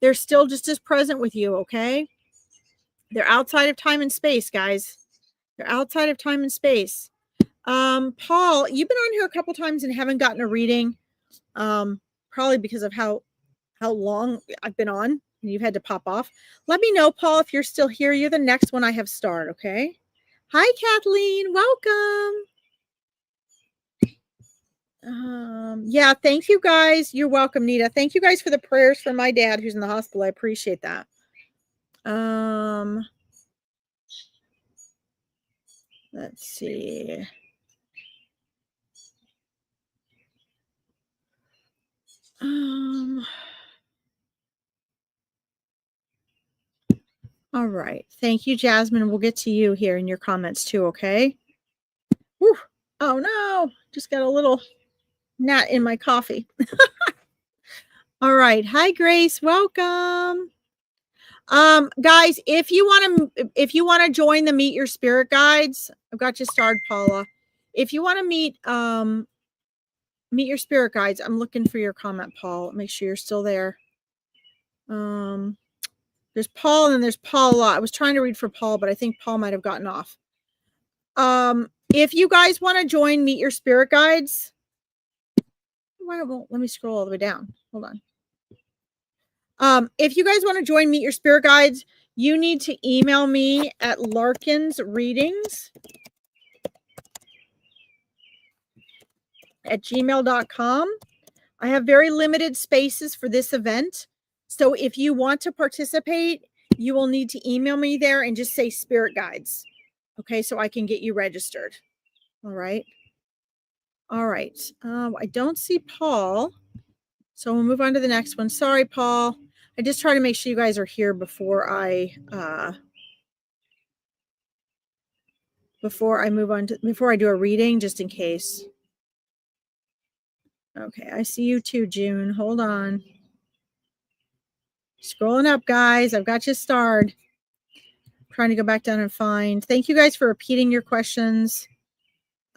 They're still just as present with you, okay? They're outside of time and space, guys. They're outside of time and space. Paul, you've been on here a couple times and haven't gotten a reading. Probably because of how long I've been on and you've had to pop off. Let me know, Paul, if you're still here. You're the next one I have starred, okay? Hi, Kathleen. Welcome. Yeah, thank you guys. You're welcome, Nita. Thank you guys for the prayers for my dad who's in the hospital. I appreciate that. Let's see. All right. Thank you, Jasmine. We'll get to you here in your comments too, okay? Whew. Oh no, just got a little gnat in my coffee. All right. Hi, Grace. Welcome. Guys, if you want to join the Meet Your Spirit Guides, I've got you starred, Paula. If you want to meet Meet your spirit guides. I'm looking for your comment, Paul. Make sure you're still there. There's Paul and then there's Paul a lot. I was trying to read for Paul, but I think Paul might have gotten off. If you guys want to join Meet Your Spirit Guides, let me scroll all the way down. Hold on. If you guys want to join Meet Your Spirit Guides, you need to email me at larkinsreadings@gmail.com. I have very limited spaces for this event. So if you want to participate, you will need to email me there and just say Spirit Guides. Okay, so I can get you registered. All right. All right. I don't see Paul. So we'll move on to the next one. Sorry, Paul. I just try to make sure you guys are here before I before I do a reading, just in case. Okay, I see you too, June. Hold on. Scrolling up, guys. I've got you starred. Trying to go back down and find. Thank you guys for repeating your questions.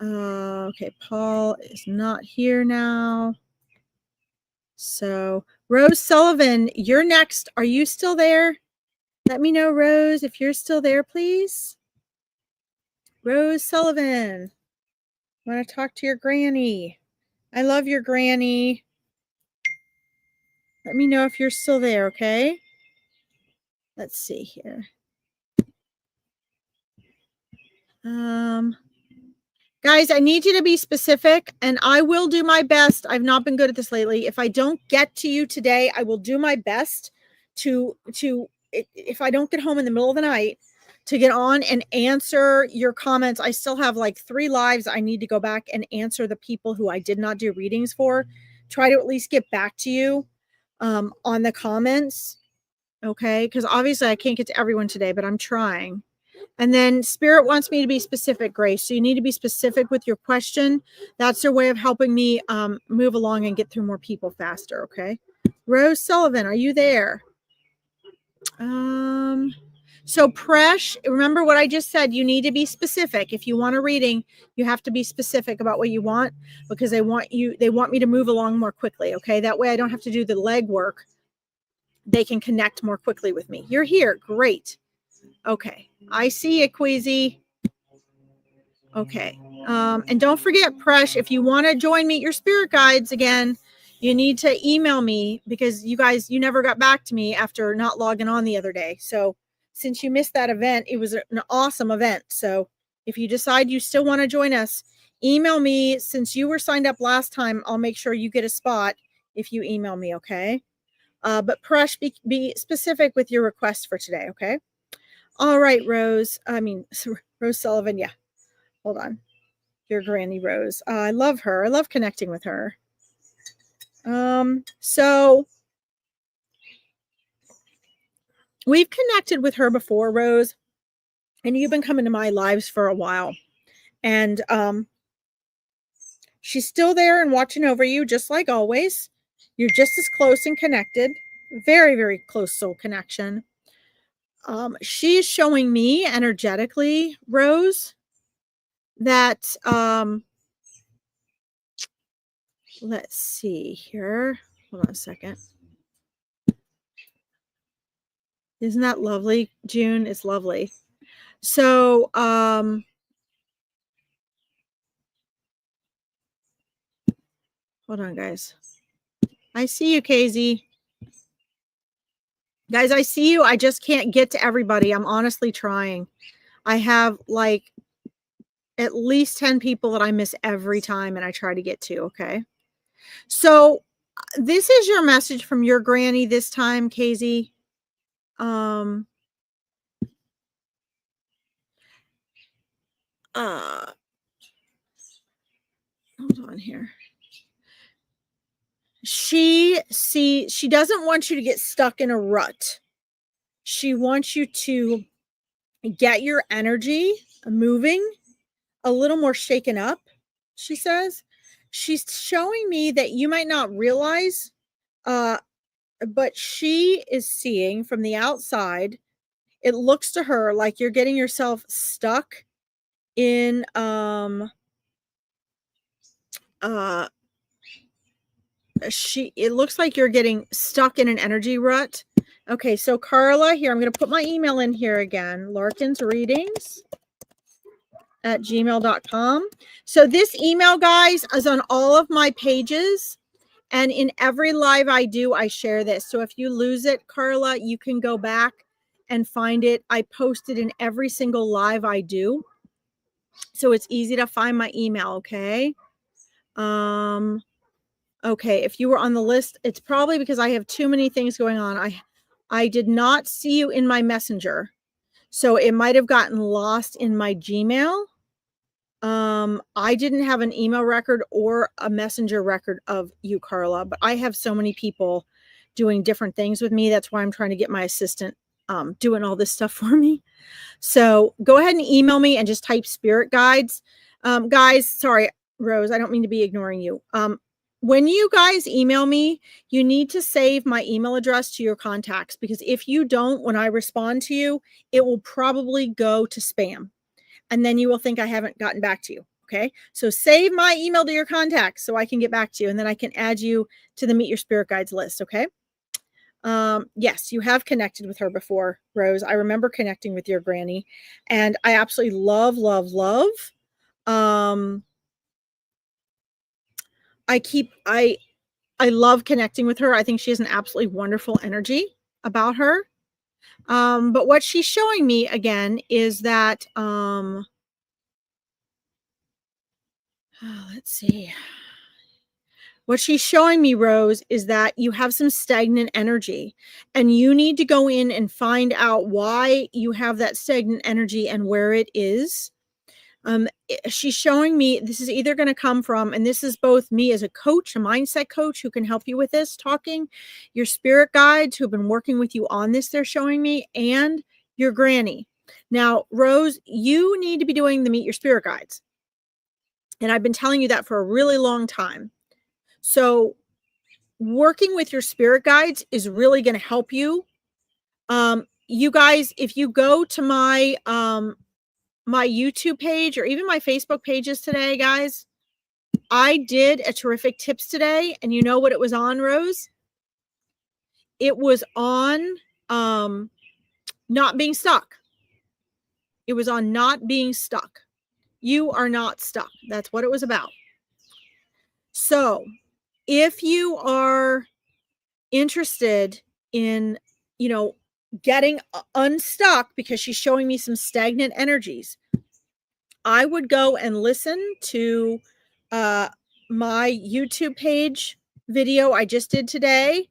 Okay, Paul is not here now. So, Rose Sullivan, you're next. Are you still there? Let me know, Rose, if you're still there, please. Rose Sullivan, want to talk to your granny. I love your granny. Let me know if you're still there, okay? Let's see here. Guys, I need you to be specific, and I will do my best. I've not been good at this lately. If I don't get to you today, I will do my best to if I don't get home in the middle of the night, to get on and answer your comments. I still have like 3 lives I need to go back and answer the people who I did not do readings for. Try to at least get back to you on the comments, okay? Because obviously I can't get to everyone today, but I'm trying. And then Spirit wants me to be specific, Grace. So you need to be specific with your question. That's their way of helping me move along and get through more people faster, okay? Rose Sullivan, are you there? So Presh, remember what I just said. You need to be specific. If you want a reading, you have to be specific about what you want, because they want me to move along more quickly, okay? That way I don't have to do the legwork. They can connect more quickly with me. You're here. Great. Okay. I see you, Queasy. Okay. And don't forget, Presh, if you want to join Meet Your Spirit Guides again, you need to email me, because you never got back to me after not logging on the other day. So since you missed that event, it was an awesome event. So if you decide you still want to join us, email me. Since you were signed up last time, I'll make sure you get a spot if you email me, okay? But Presh, be specific with your request for today, okay? All right, Rose Sullivan. Yeah. Hold on. Your Granny Rose. I love her. I love connecting with her. So we've connected with her before, Rose, and you've been coming to my lives for a while. And she's still there and watching over you, just like always. You're just as close and connected. Very, very close soul connection. She's showing me energetically, Rose, that let's see here. Hold on a second. Isn't that lovely? June is lovely. So hold on, guys. I see you, Casey. Guys, I see you. I just can't get to everybody. I'm honestly trying. I have like at least 10 people that I miss every time, and I try to get to, okay? So this is your message from your granny this time, Casey. Hold on here. She doesn't want you to get stuck in a rut. She wants you to get your energy moving, a little more shaken up, she says. She's showing me that you might not realize, but she is seeing from the outside, it looks to her like you're getting yourself stuck in it looks like you're getting stuck in an energy rut. Okay, so Carla, here, I'm going to put my email in here again, larkinsreadings@gmail.com. So this email, guys, is on all of my pages. And in every live I do, I share this. So if you lose it, Carla, you can go back and find it. I post it in every single live I do. So it's easy to find my email, okay? Okay, if you were on the list, it's probably because I have too many things going on. I did not see you in my messenger. So it might have gotten lost in my Gmail. I didn't have an email record or a messenger record of you, Carla, but I have so many people doing different things with me. That's why I'm trying to get my assistant doing all this stuff for me. So go ahead and email me and just type spirit guides. Guys, sorry, Rose, I don't mean to be ignoring you. When you guys email me, you need to save my email address to your contacts, because if you don't, when I respond to you, it will probably go to spam. And then you will think I haven't gotten back to you. Okay. So save my email to your contacts so I can get back to you, and then I can add you to the Meet Your Spirit Guides list. Okay. Yes, you have connected with her before, Rose. I remember connecting with your granny, and I absolutely love. I love connecting with her. I think she has an absolutely wonderful energy about her. But what she's showing me again is that, let's see. What she's showing me, Rose, is that you have some stagnant energy, and you need to go in and find out why you have that stagnant energy and where it is. She's showing me this is either going to come from, and this is both me as a coach, a mindset coach who can help you with this, talking, your spirit guides who have been working with you on this, they're showing me, and your granny. Now, Rose, you need to be doing the Meet Your Spirit Guides. And I've been telling you that for a really long time. So working with your spirit guides is really going to help you. You guys, if you go to my my YouTube page or even my Facebook pages today, guys, I did a terrific tips today, and you know what it was on, Rose? It was on not being stuck. It was on not being stuck. You are not stuck. That's what it was about. So if you are interested in, getting unstuck, because she's showing me some stagnant energies, I would go and listen to my YouTube page video I just did today.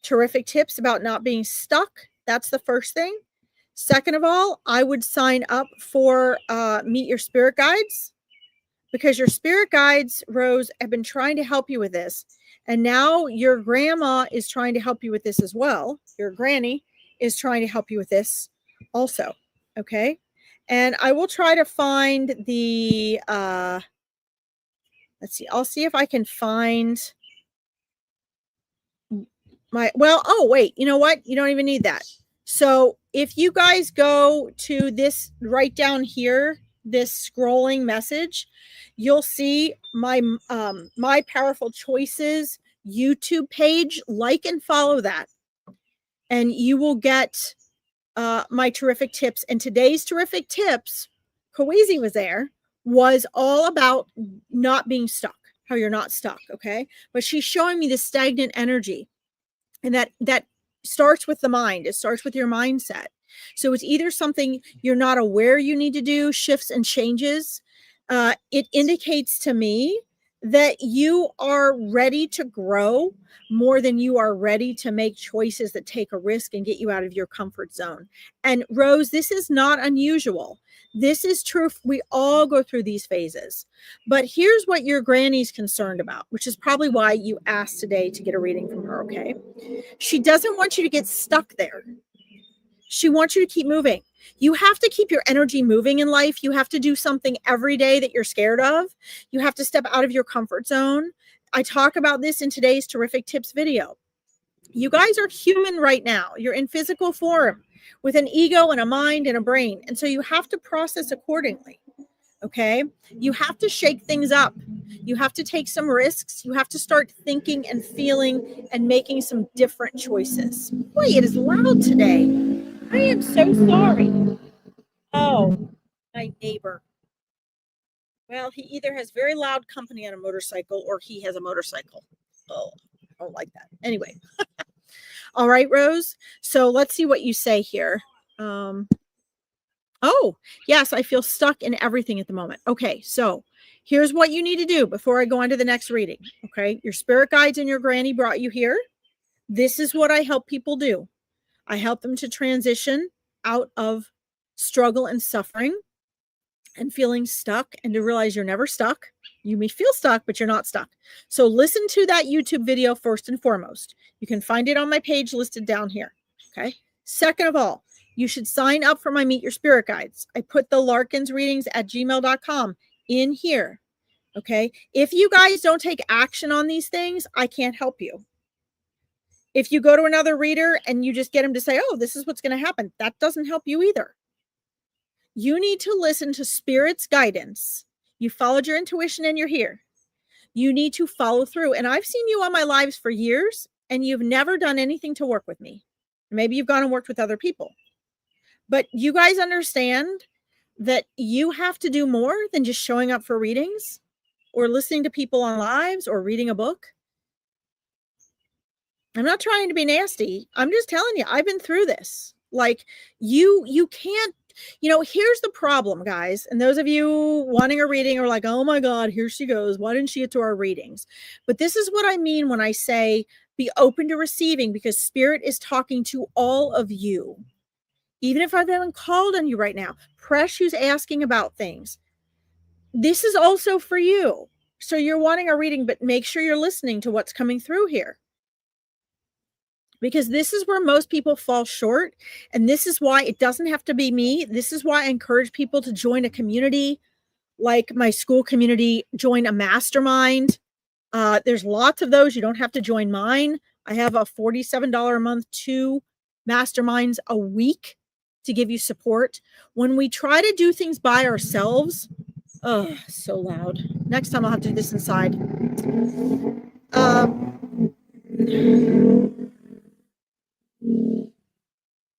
Terrific tips about not being stuck. That's the first thing. Second of all, I would sign up for Meet Your Spirit Guides, because your spirit guides, Rose, have been trying to help you with this. And now your grandma is trying to help you with this as well. Your granny is trying to help you with this also. Okay. And I will try to find the, let's see, I'll see if I can find oh, wait, you know what? You don't even need that. So if you guys go to this right down here, this scrolling message, you'll see my My Powerful Choices YouTube page. Like and follow that, and you will get my terrific tips. And today's terrific tips, Kawizi was there, was all about not being stuck, how you're not stuck. Okay. But she's showing me the stagnant energy, and that starts with the mind. It starts with your mindset. So it's either something you're not aware you need to do, shifts and changes. It indicates to me that you are ready to grow more than you are ready to make choices that take a risk and get you out of your comfort zone. And Rose, this is not unusual. This is true. We all go through these phases. But here's what your granny's concerned about, which is probably why you asked today to get a reading from her, okay? She doesn't want you to get stuck there. She wants you to keep moving. You have to keep your energy moving in life. You have to do something every day that you're scared of. You have to step out of your comfort zone. I talk about this in today's Terrific Tips video. You guys are human right now. You're in physical form with an ego and a mind and a brain. And so you have to process accordingly. Okay. You have to shake things up. You have to take some risks. You have to start thinking and feeling and making some different choices. Boy, it is loud today. I am so sorry. Oh, my neighbor. Well, he either has very loud company on a motorcycle or he has a motorcycle. Oh, I don't like that. Anyway. All right, Rose. So let's see what you say here. Oh, yes, I feel stuck in everything at the moment. Okay, so here's what you need to do before I go on to the next reading. Okay, your spirit guides and your granny brought you here. This is what I help people do. I help them to transition out of struggle and suffering and feeling stuck and to realize you're never stuck. You may feel stuck, but you're not stuck. So listen to that YouTube video first and foremost. You can find it on my page listed down here. Okay. Second of all, you should sign up for my Meet Your Spirit Guides. I put the Larkins readings at gmail.com in here. Okay. If you guys don't take action on these things, I can't help you. If you go to another reader and you just get them to say, oh, this is what's going to happen, that doesn't help you either. You need to listen to Spirit's guidance. You followed your intuition and you're here. You need to follow through. And I've seen you on my lives for years and you've never done anything to work with me. Maybe you've gone and worked with other people. But you guys understand that you have to do more than just showing up for readings or listening to people on lives or reading a book. I'm not trying to be nasty. I'm just telling you, I've been through this. Like you can't, here's the problem, guys. And those of you wanting a reading are like, oh my God, here she goes. Why didn't she get to our readings? But this is what I mean when I say be open to receiving, because Spirit is talking to all of you. Even if I haven't called on you right now, Preshu's asking about things. This is also for you. So you're wanting a reading, but make sure you're listening to what's coming through here. Because this is where most people fall short. And this is why it doesn't have to be me. This is why I encourage people to join a community like my school community, join a mastermind. There's lots of those. You don't have to join mine. I have a $47 a month, 2 masterminds a week to give you support. When we try to do things by ourselves, oh, so loud. Next time I'll have to do this inside.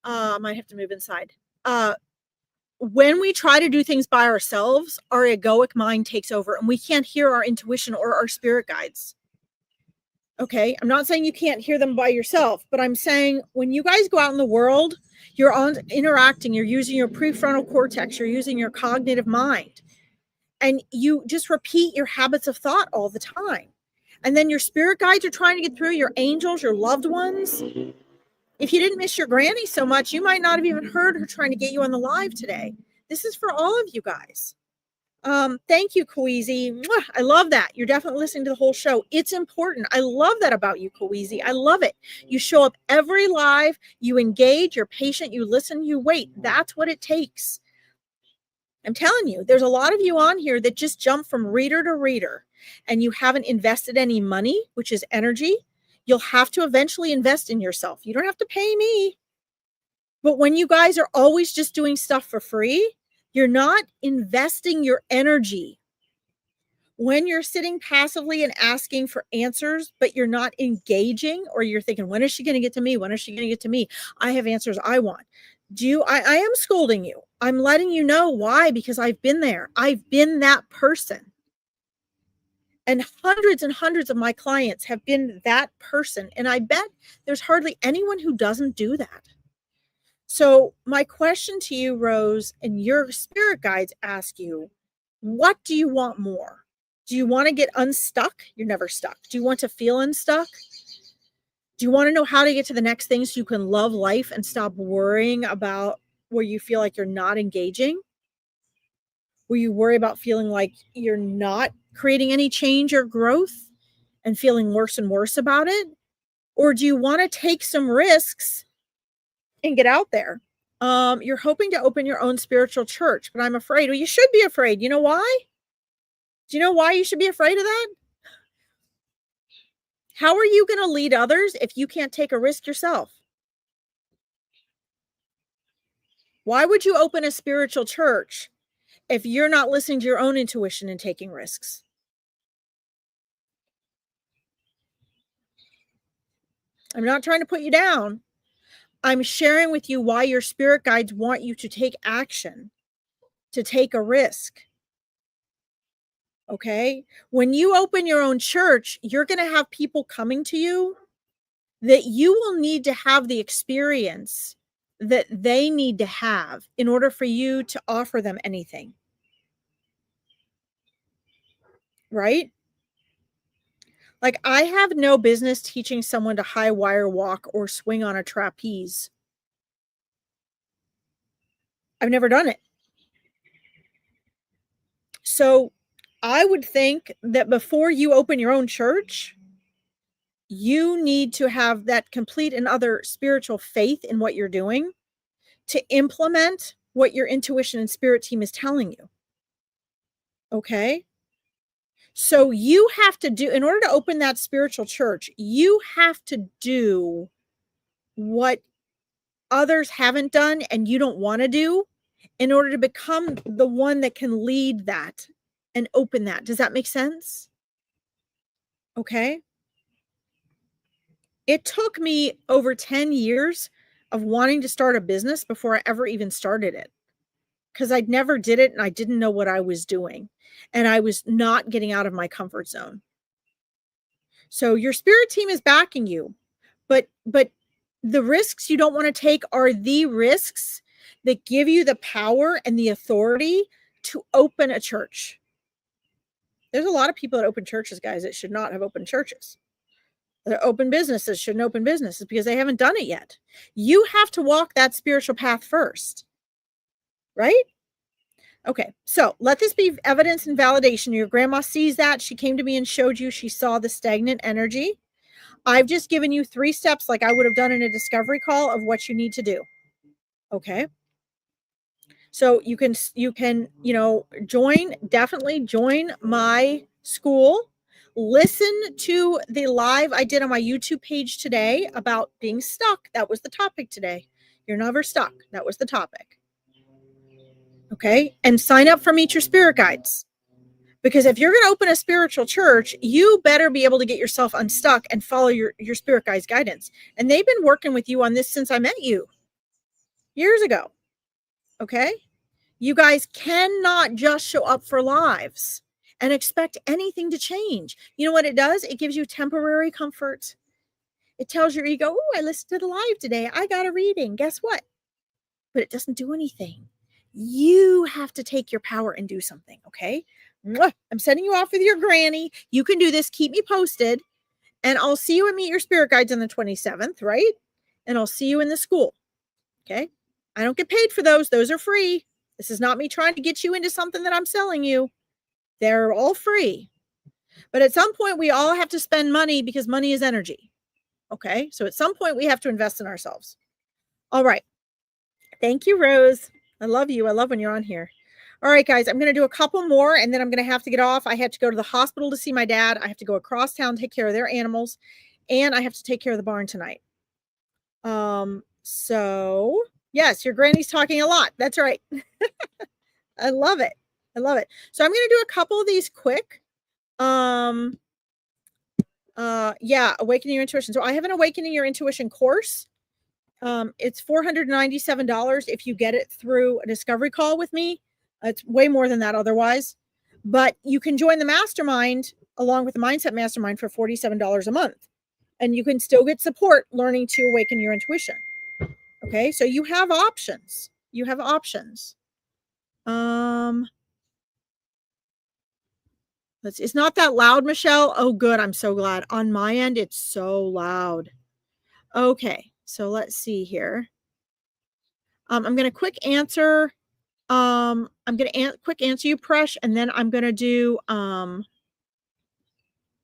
I might have to move inside. When we try to do things by ourselves, our egoic mind takes over and we can't hear our intuition or our spirit guides. Okay, I'm not saying you can't hear them by yourself, but I'm saying when you guys go out in the world, you're interacting, you're using your prefrontal cortex, you're using your cognitive mind, and you just repeat your habits of thought all the time. And then your spirit guides are trying to get through, your angels, your loved ones. If you didn't miss your granny so much, you might not have even heard her trying to get you on the live today. This is for all of you guys. Thank you, Kweezy. I love that. You're definitely listening to the whole show. It's important. I love that about you, Kweezy. I love it. You show up every live, you engage, you're patient, you listen, you wait. That's what it takes. I'm telling you, there's a lot of you on here that just jump from reader to reader and you haven't invested any money, which is energy. You'll have to eventually invest in yourself. You don't have to pay me. But when you guys are always just doing stuff for free, you're not investing your energy. When you're sitting passively and asking for answers, but you're not engaging, or you're thinking, when is she going to get to me? When is she going to get to me? I have answers I want. I am scolding you. I'm letting you know why, because I've been there. I've been that person. And hundreds of my clients have been that person. And I bet there's hardly anyone who doesn't do that. So my question to you, Rose, and your spirit guides ask you, what do you want more? Do you want to get unstuck? You're never stuck. Do you want to feel unstuck? Do you want to know how to get to the next thing so you can love life and stop worrying about where you feel like you're not engaging? Where you worry about feeling like you're not creating any change or growth and feeling worse and worse about it? Or do you want to take some risks and get out there? You're hoping to open your own spiritual church, but I'm afraid. Well, you should be afraid. You know why? Do you know why you should be afraid of that? How are you going to lead others if you can't take a risk yourself? Why would you open a spiritual church if you're not listening to your own intuition and taking risks? I'm not trying to put you down. I'm sharing with you why your spirit guides want you to take action, to take a risk. Okay? When you open your own church, you're going to have people coming to you that you will need to have the experience that they need to have in order for you to offer them anything. Right? Like, I have no business teaching someone to high wire walk or swing on a trapeze. I've never done it. So I would think that before you open your own church, you need to have that complete and utter spiritual faith in what you're doing to implement what your intuition and spirit team is telling you. Okay? So you have to do, in order to open that spiritual church, you have to do what others haven't done and you don't want to do in order to become the one that can lead that and open that. Does that make sense? Okay. It took me over 10 years of wanting to start a business before I ever even started it, because I'd never did it and I didn't know what I was doing. And I was not getting out of my comfort zone. So your spirit team is backing you, but the risks you don't want to take are the risks that give you the power and the authority to open a church. There's a lot of people that open churches, guys, that should not have opened churches. That open businesses shouldn't open businesses because they haven't done it yet. You have to walk that spiritual path first, right? Okay, so let this be evidence and validation. Your grandma sees that. She came to me and showed you she saw the stagnant energy. I've just given you 3 steps like I would have done in a discovery call of what you need to do. Okay. So you can, definitely join my school. Listen to the live I did on my YouTube page today about being stuck. That was the topic today. You're never stuck. That was the topic. Okay. And sign up for Meet Your Spirit Guides. Because if you're going to open a spiritual church, you better be able to get yourself unstuck and follow your spirit guides' guidance. And they've been working with you on this since I met you years ago. Okay. You guys cannot just show up for lives and expect anything to change. You know what it does? It gives you temporary comfort. It tells your ego, oh, I listened to the live today. I got a reading. Guess what? But it doesn't do anything. You have to take your power and do something. Okay. I'm sending you off with your granny. You can do this. Keep me posted. And I'll see you and Meet Your Spirit Guides on the 27th, right? And I'll see you in the school. Okay. I don't get paid for those. Those are free. This is not me trying to get you into something that I'm selling you. They're all free. But at some point, we all have to spend money because money is energy. Okay. So at some point, we have to invest in ourselves. All right. Thank you, Rose. I love you. I love when you're on here. All right, guys, I'm going to do a couple more and then I'm going to have to get off. I have to go to the hospital to see my dad. I have to go across town, take care of their animals, and I have to take care of the barn tonight. So yes, your granny's talking a lot. That's right. I love it. I love it. So I'm going to do a couple of these quick. Yeah, Awakening Your Intuition. So I have an Awakening Your Intuition course. It's $497 if you get it through a discovery call with me. It's way more than that otherwise. But you can join the mastermind along with the Mindset Mastermind for $47 a month. And you can still get support learning to awaken your intuition. Okay, so you have options. You have options. It's not that loud, Michelle. Oh, good. I'm so glad. On my end, it's so loud. Okay, so let's see here. I'm going to quick answer. I'm going to quick answer you, Presh, and then I'm going to do,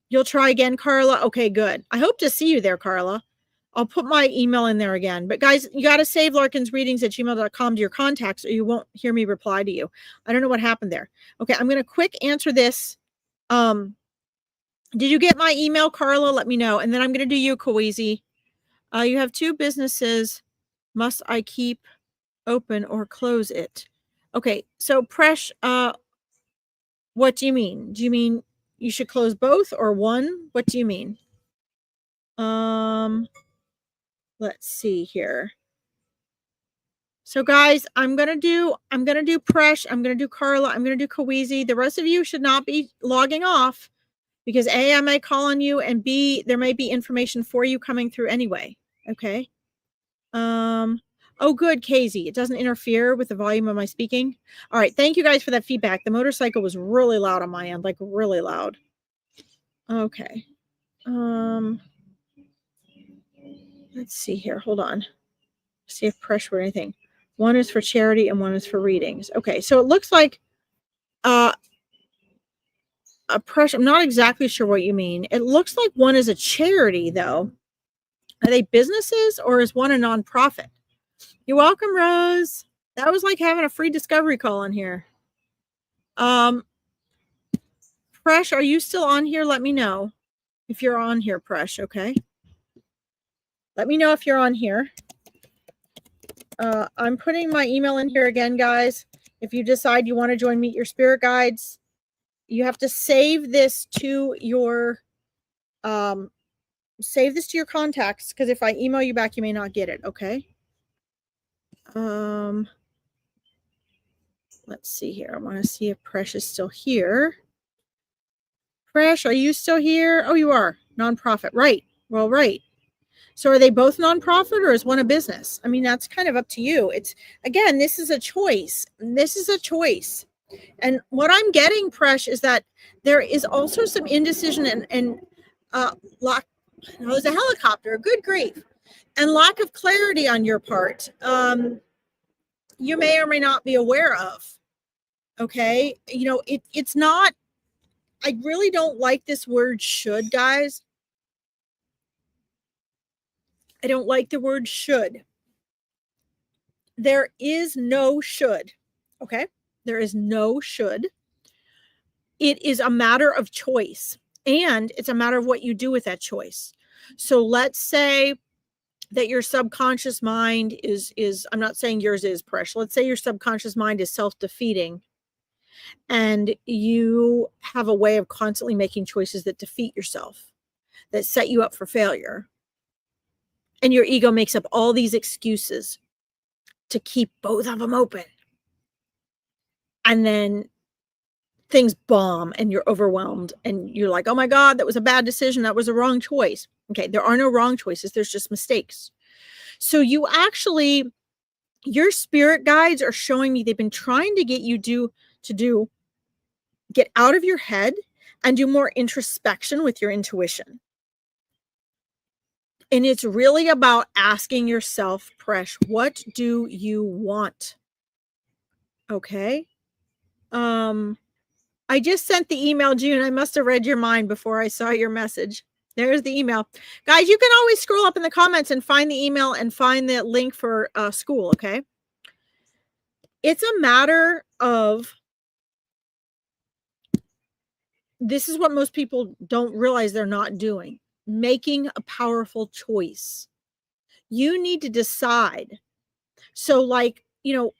you'll try again, Carla. Okay, good. I hope to see you there, Carla. I'll put my email in there again. But guys, you got to save larkinsreadings@gmail.com to your contacts or you won't hear me reply to you. I don't know what happened there. Okay, I'm going to quick answer this. Did you get my email, Carla? Let me know. And then I'm going to do you, Kawizi. You have 2 businesses. Must I keep open or close it? Okay, so Presh, what do you mean? Do you mean you should close both or one? What do you mean? Let's see here. So guys, I'm gonna do Presh, I'm gonna do Carla, I'm gonna do Kawizi. The rest of you should not be logging off because A, I might call on you, and B, there might be information for you coming through anyway. Okay. Oh good, Casey. It doesn't interfere with the volume of my speaking. All right, thank you guys for that feedback. The motorcycle was really loud on my end, like really loud. Okay. Let's see here. Hold on. See if Presh or anything. One is for charity and one is for readings. Okay, so it looks like a Presh. I'm not exactly sure what you mean. It looks like one is a charity, though. Are they businesses or is one a nonprofit? You're welcome, Rose. That was like having a free discovery call in here. Presh, are you still on here? Let me know if you're on here, Presh. Okay. Let me know if you're on here. I'm putting my email in here again, guys. If you decide you want to join Meet Your Spirit Guides, you have to save this to your contacts, because if I email you back, you may not get it. Okay. Let's see here. I want to see if Presh is still here. Presh, are you still here? Oh, you are. Nonprofit. Right. Well, right. So are they both nonprofit or is one a business? I mean, that's kind of up to you. It's, again, this is a choice. This is a choice. And what I'm getting, Presh, is that there is also some indecision and lack. It was a helicopter. Good grief. And lack of clarity on your part. You may or may not be aware of. Okay. You know, it's not, I really don't like this word should, guys. I don't like the word should. There is no should. Okay. There is no should. It is a matter of choice, and it's a matter of what you do with that choice. So let's say that your subconscious mind is I'm not saying yours is, Presh. Let's say your subconscious mind is self-defeating and you have a way of constantly making choices that defeat yourself, that set you up for failure. And your ego makes up all these excuses to keep both of them open. And then things bomb and you're overwhelmed and you're like, oh my God, that was a bad decision. That was a wrong choice. Okay. There are no wrong choices. There's just mistakes. So you actually, your spirit guides are showing me they've been trying to get you get out of your head and do more introspection with your intuition. And it's really about asking yourself, Presh, what do you want? Okay. I just sent the email, June. I must have read your mind before I saw your message. There's the email. Guys, you can always scroll up in the comments and find the email and find the link for school, okay? It's a matter of, this is what most people don't realize they're not doing, making a powerful choice. You need to decide. So like, you know,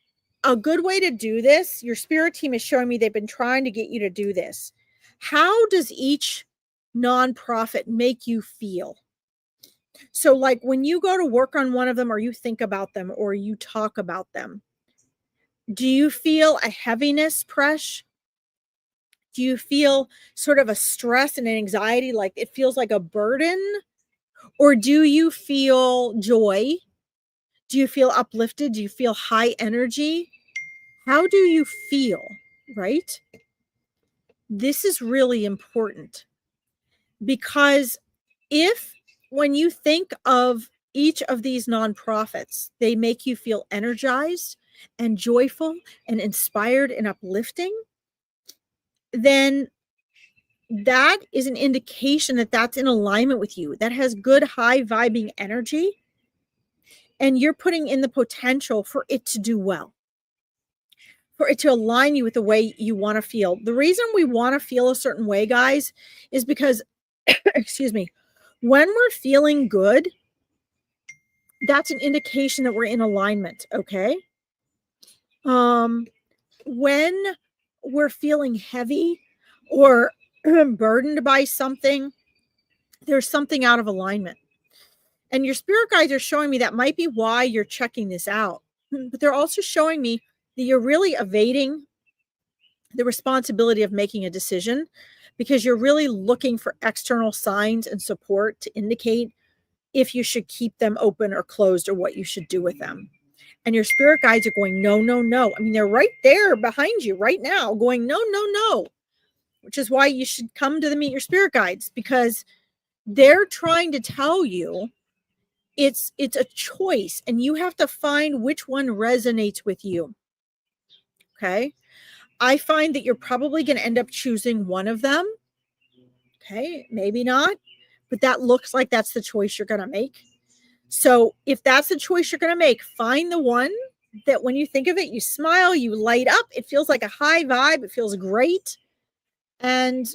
a good way to do this, your spirit team is showing me they've been trying to get you to do this. How does each nonprofit make you feel? So like when you go to work on one of them or you think about them or you talk about them, do you feel a heaviness, Presh? Do you feel sort of a stress and an anxiety, like it feels like a burden? Or do you feel joy? Do you feel uplifted? Do you feel high energy? How do you feel, right? This is really important because when you think of each of these nonprofits, they make you feel energized and joyful and inspired and uplifting, then that is an indication that that's in alignment with you. That has good, high vibing energy. And you're putting in the potential for it to do well, for it to align you with the way you want to feel. The reason we want to feel a certain way, guys, is because, excuse me, when we're feeling good, that's an indication that we're in alignment, okay? When we're feeling heavy or burdened by something, there's something out of alignment. And your spirit guides are showing me that might be why you're checking this out. But they're also showing me that you're really evading the responsibility of making a decision because you're really looking for external signs and support to indicate if you should keep them open or closed or what you should do with them. And your spirit guides are going, no, no, no. I mean, they're right there behind you right now going, no, no, no, which is why you should come to the Meet Your Spirit Guides, because they're trying to tell you it's a choice and you have to find which one resonates with you. Okay. I find that you're probably going to end up choosing one of them. Okay. Maybe not, but that looks like that's the choice you're going to make. So if that's the choice you're going to make, find the one that when you think of it, you smile, you light up. It feels like a high vibe. It feels great. And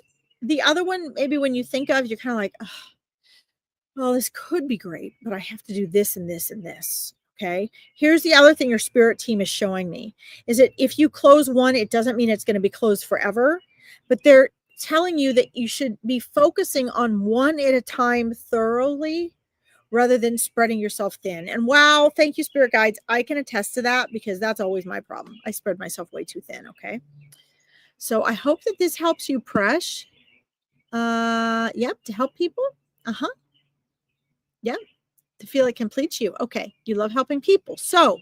the other one, maybe when you think of, you're kind of like, oh, well, this could be great, but I have to do this and this and this. Okay. Here's the other thing your spirit team is showing me is that if you close one, it doesn't mean it's going to be closed forever, but they're telling you that you should be focusing on one at a time thoroughly rather than spreading yourself thin. And wow, thank you, spirit guides. I can attest to that because that's always my problem. I spread myself way too thin. Okay. So I hope that this helps you, Presh. Yep, to help people. Uh-huh. Yep. To feel it completes you. Okay. You love helping people. So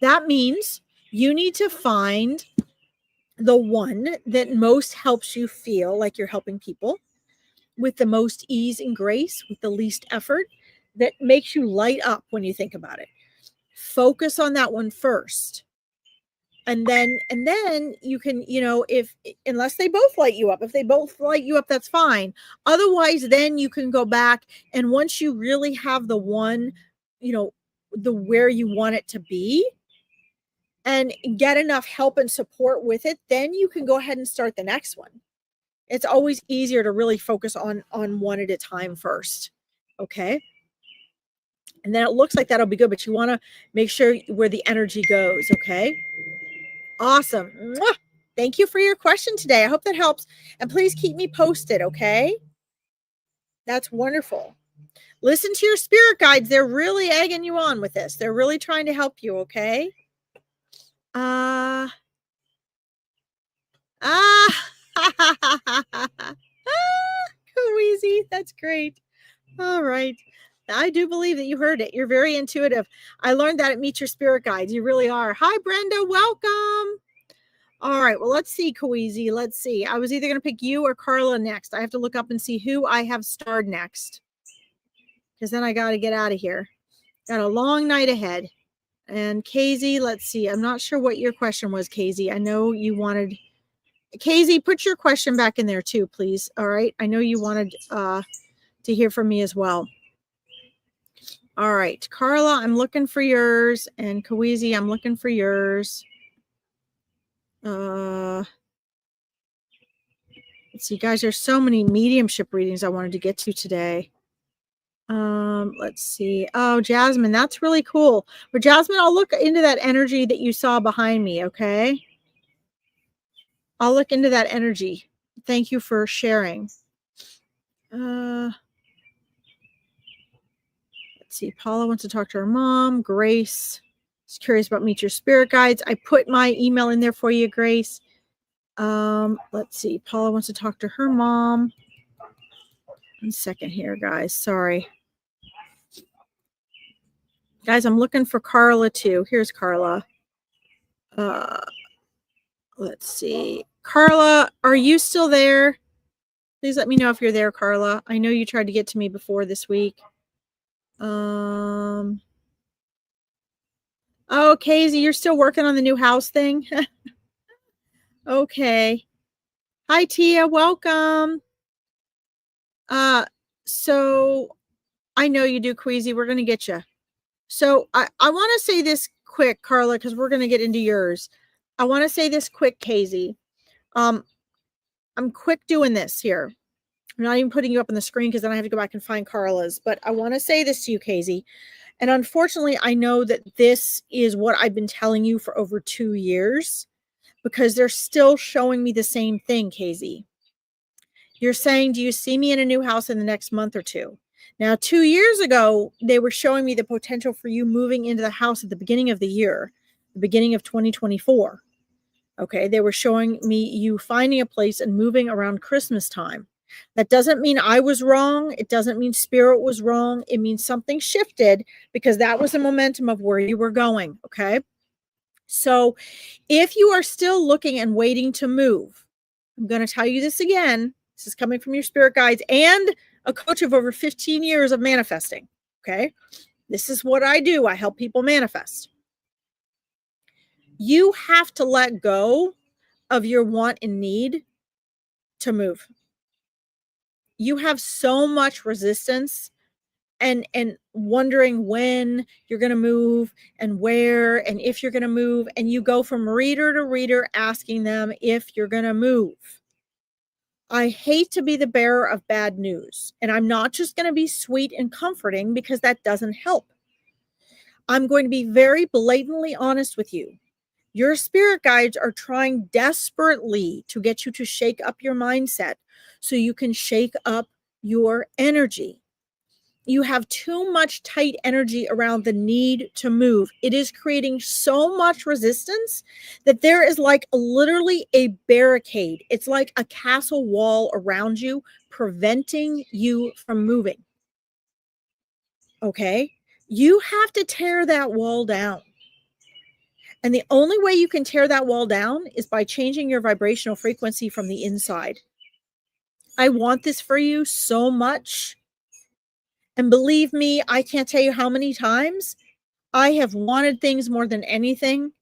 that means you need to find the one that most helps you feel like you're helping people with the most ease and grace, with the least effort, that makes you light up when you think about it. Focus on that one first. And then you can, if unless they both light you up, if they both light you up, that's fine. Otherwise, then you can go back, and once you really have the one, the where you want it to be, and get enough help and support with it, then you can go ahead and start the next one. It's always easier to really focus on one at a time first. Okay. And then it looks like that'll be good, but you want to make sure where the energy goes. Okay. Awesome. Mwah! Thank you for your question today. I hope that helps. And please keep me posted. Okay. That's wonderful. Listen to your spirit guides. They're really egging you on with this. They're really trying to help you. Okay. Easy. That's great. All right. I do believe that you heard it. You're very intuitive. I learned that at Meet Your Spirit Guides. You really are. Hi, Brenda. Welcome. All right. Well, let's see, Koeasy. Let's see. I was either going to pick you or Carla next. I have to look up and see who I have starred next, because then I got to get out of here. Got a long night ahead. And Casey, let's see. I'm not sure what your question was, Casey. I know you wanted... Casey, put your question back in there too, please. All right. I know you wanted to hear from me as well. All right. Carla, I'm looking for yours. And Koeasy, I'm looking for yours. Let's see, guys, there's so many mediumship readings I wanted to get to today. Let's see. Oh, Jasmine, that's really cool. But Jasmine, I'll look into that energy that you saw behind me, okay? I'll look into that energy. Thank you for sharing. Let's see. Paula wants to talk to her mom. Grace is curious about Meet Your Spirit Guides. I put my email in there for you, Grace. Let's see. Paula wants to talk to her mom. 1 second here, guys. Sorry. Guys, I'm looking for Carla too. Here's Carla. Let's see. Carla, are you still there? Please let me know if you're there, Carla. I know you tried to get to me before this week. Oh, Casey, you're still working on the new house thing? Okay. Hi, Tia. Welcome. So I know you do, Queasy. We're going to get you. So I want to say this quick, Carla, because we're going to get into yours. I want to say this quick, Casey. I'm quick doing this here. I'm not even putting you up on the screen because then I have to go back and find Carla's. But I want to say this to you, Casey. And unfortunately, I know that this is what I've been telling you for over 2 years because they're still showing me the same thing, Casey. You're saying, do you see me in a new house in the next month or two? Now, 2 years ago, they were showing me the potential for you moving into the house at the beginning of the year, the beginning of 2024. Okay, they were showing me you finding a place and moving around Christmas time. That doesn't mean I was wrong. It doesn't mean spirit was wrong. It means something shifted because that was the momentum of where you were going. Okay. So if you are still looking and waiting to move, I'm going to tell you this again. This is coming from your spirit guides and a coach of over 15 years of manifesting. Okay. This is what I do. I help people manifest. You have to let go of your want and need to move. You have so much resistance and wondering when you're going to move and where and if you're going to move, and you go from reader to reader asking them if you're going to move. I hate to be the bearer of bad news, and I'm not just going to be sweet and comforting because that doesn't help. I'm going to be very blatantly honest with you. Your spirit guides are trying desperately to get you to shake up your mindset so you can shake up your energy. You have too much tight energy around the need to move. It is creating so much resistance that there is like literally a barricade. It's like a castle wall around you, preventing you from moving. Okay? You have to tear that wall down. And the only way you can tear that wall down is by changing your vibrational frequency from the inside. I want this for you so much. And believe me, I can't tell you how many times I have wanted things more than anything,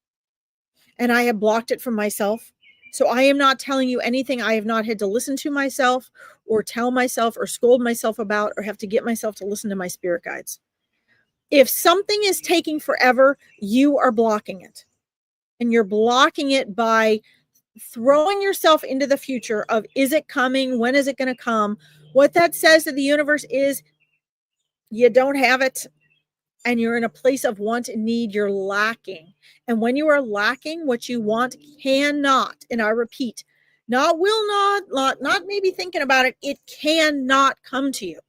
and I have blocked it from myself. So I am not telling you anything I have not had to listen to myself or tell myself or scold myself about or have to get myself to listen to my spirit guides. If something is taking forever, you are blocking it. And you're blocking it by throwing yourself into the future of, is it coming? When is it going to come? What that says to the universe is you don't have it, and you're in a place of want and need. You're lacking. And when you are lacking, what you want cannot, and I repeat, not maybe thinking about it, it cannot come to you.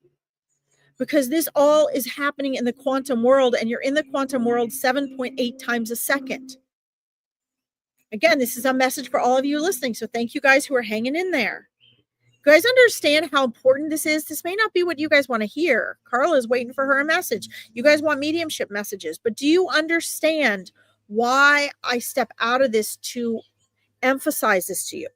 Because this all is happening in the quantum world, and you're in the quantum world 7.8 times a second. Again, this is a message for all of you listening. So thank you guys who are hanging in there. You guys understand how important this is? This may not be what you guys want to hear. Carla is waiting for her message. You guys want mediumship messages, but do you understand why I step out of this to emphasize this to you?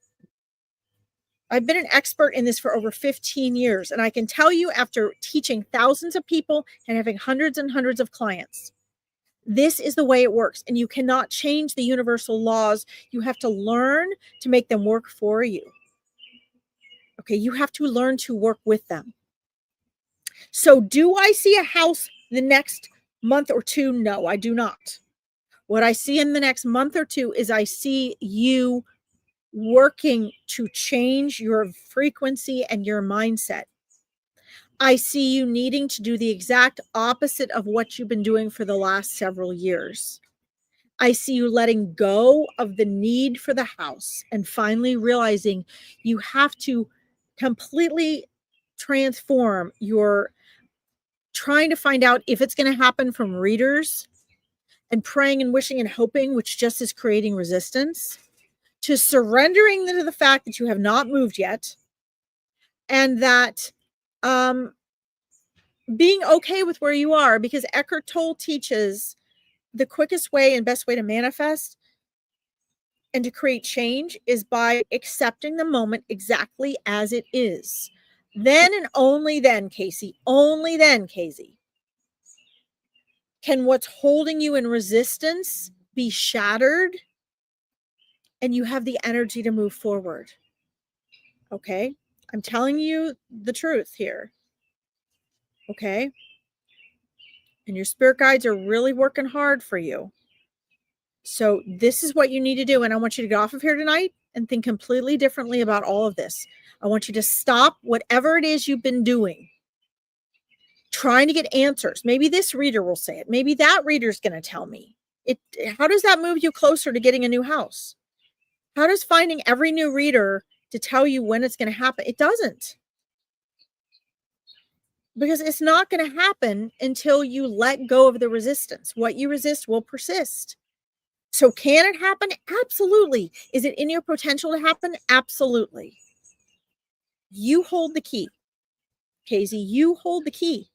I've been an expert in this for over 15 years, and I can tell you after teaching thousands of people and having hundreds and hundreds of clients, this is the way it works, and you cannot change the universal laws. You have to learn to make them work for you. Okay, you have to learn to work with them. So do I see a house the next month or two? No, I do not. What I see in the next month or two is I see you working to change your frequency and your mindset. I see you needing to do the exact opposite of what you've been doing for the last several years. I see you letting go of the need for the house and finally realizing you have to completely transform your trying to find out if it's going to happen from readers and praying and wishing and hoping, which just is creating resistance, to surrendering to the fact that you have not moved yet, and that being okay with where you are, because Eckhart Tolle teaches the quickest way and best way to manifest and to create change is by accepting the moment exactly as it is. Then and only then, Casey, can what's holding you in resistance be shattered and you have the energy to move forward. Okay? I'm telling you the truth here. Okay? And your spirit guides are really working hard for you. So this is what you need to do. And I want you to get off of here tonight and think completely differently about all of this. I want you to stop whatever it is you've been doing, trying to get answers. Maybe this reader will say it. Maybe that reader's going to tell me. How does that move you closer to getting a new house? How does finding every new reader to tell you when it's going to happen? It doesn't. because it's not going to happen until you let go of the resistance. What you resist will persist. So can it happen? Absolutely. Is it in your potential to happen? Absolutely. You hold the key. Casey, you hold the key.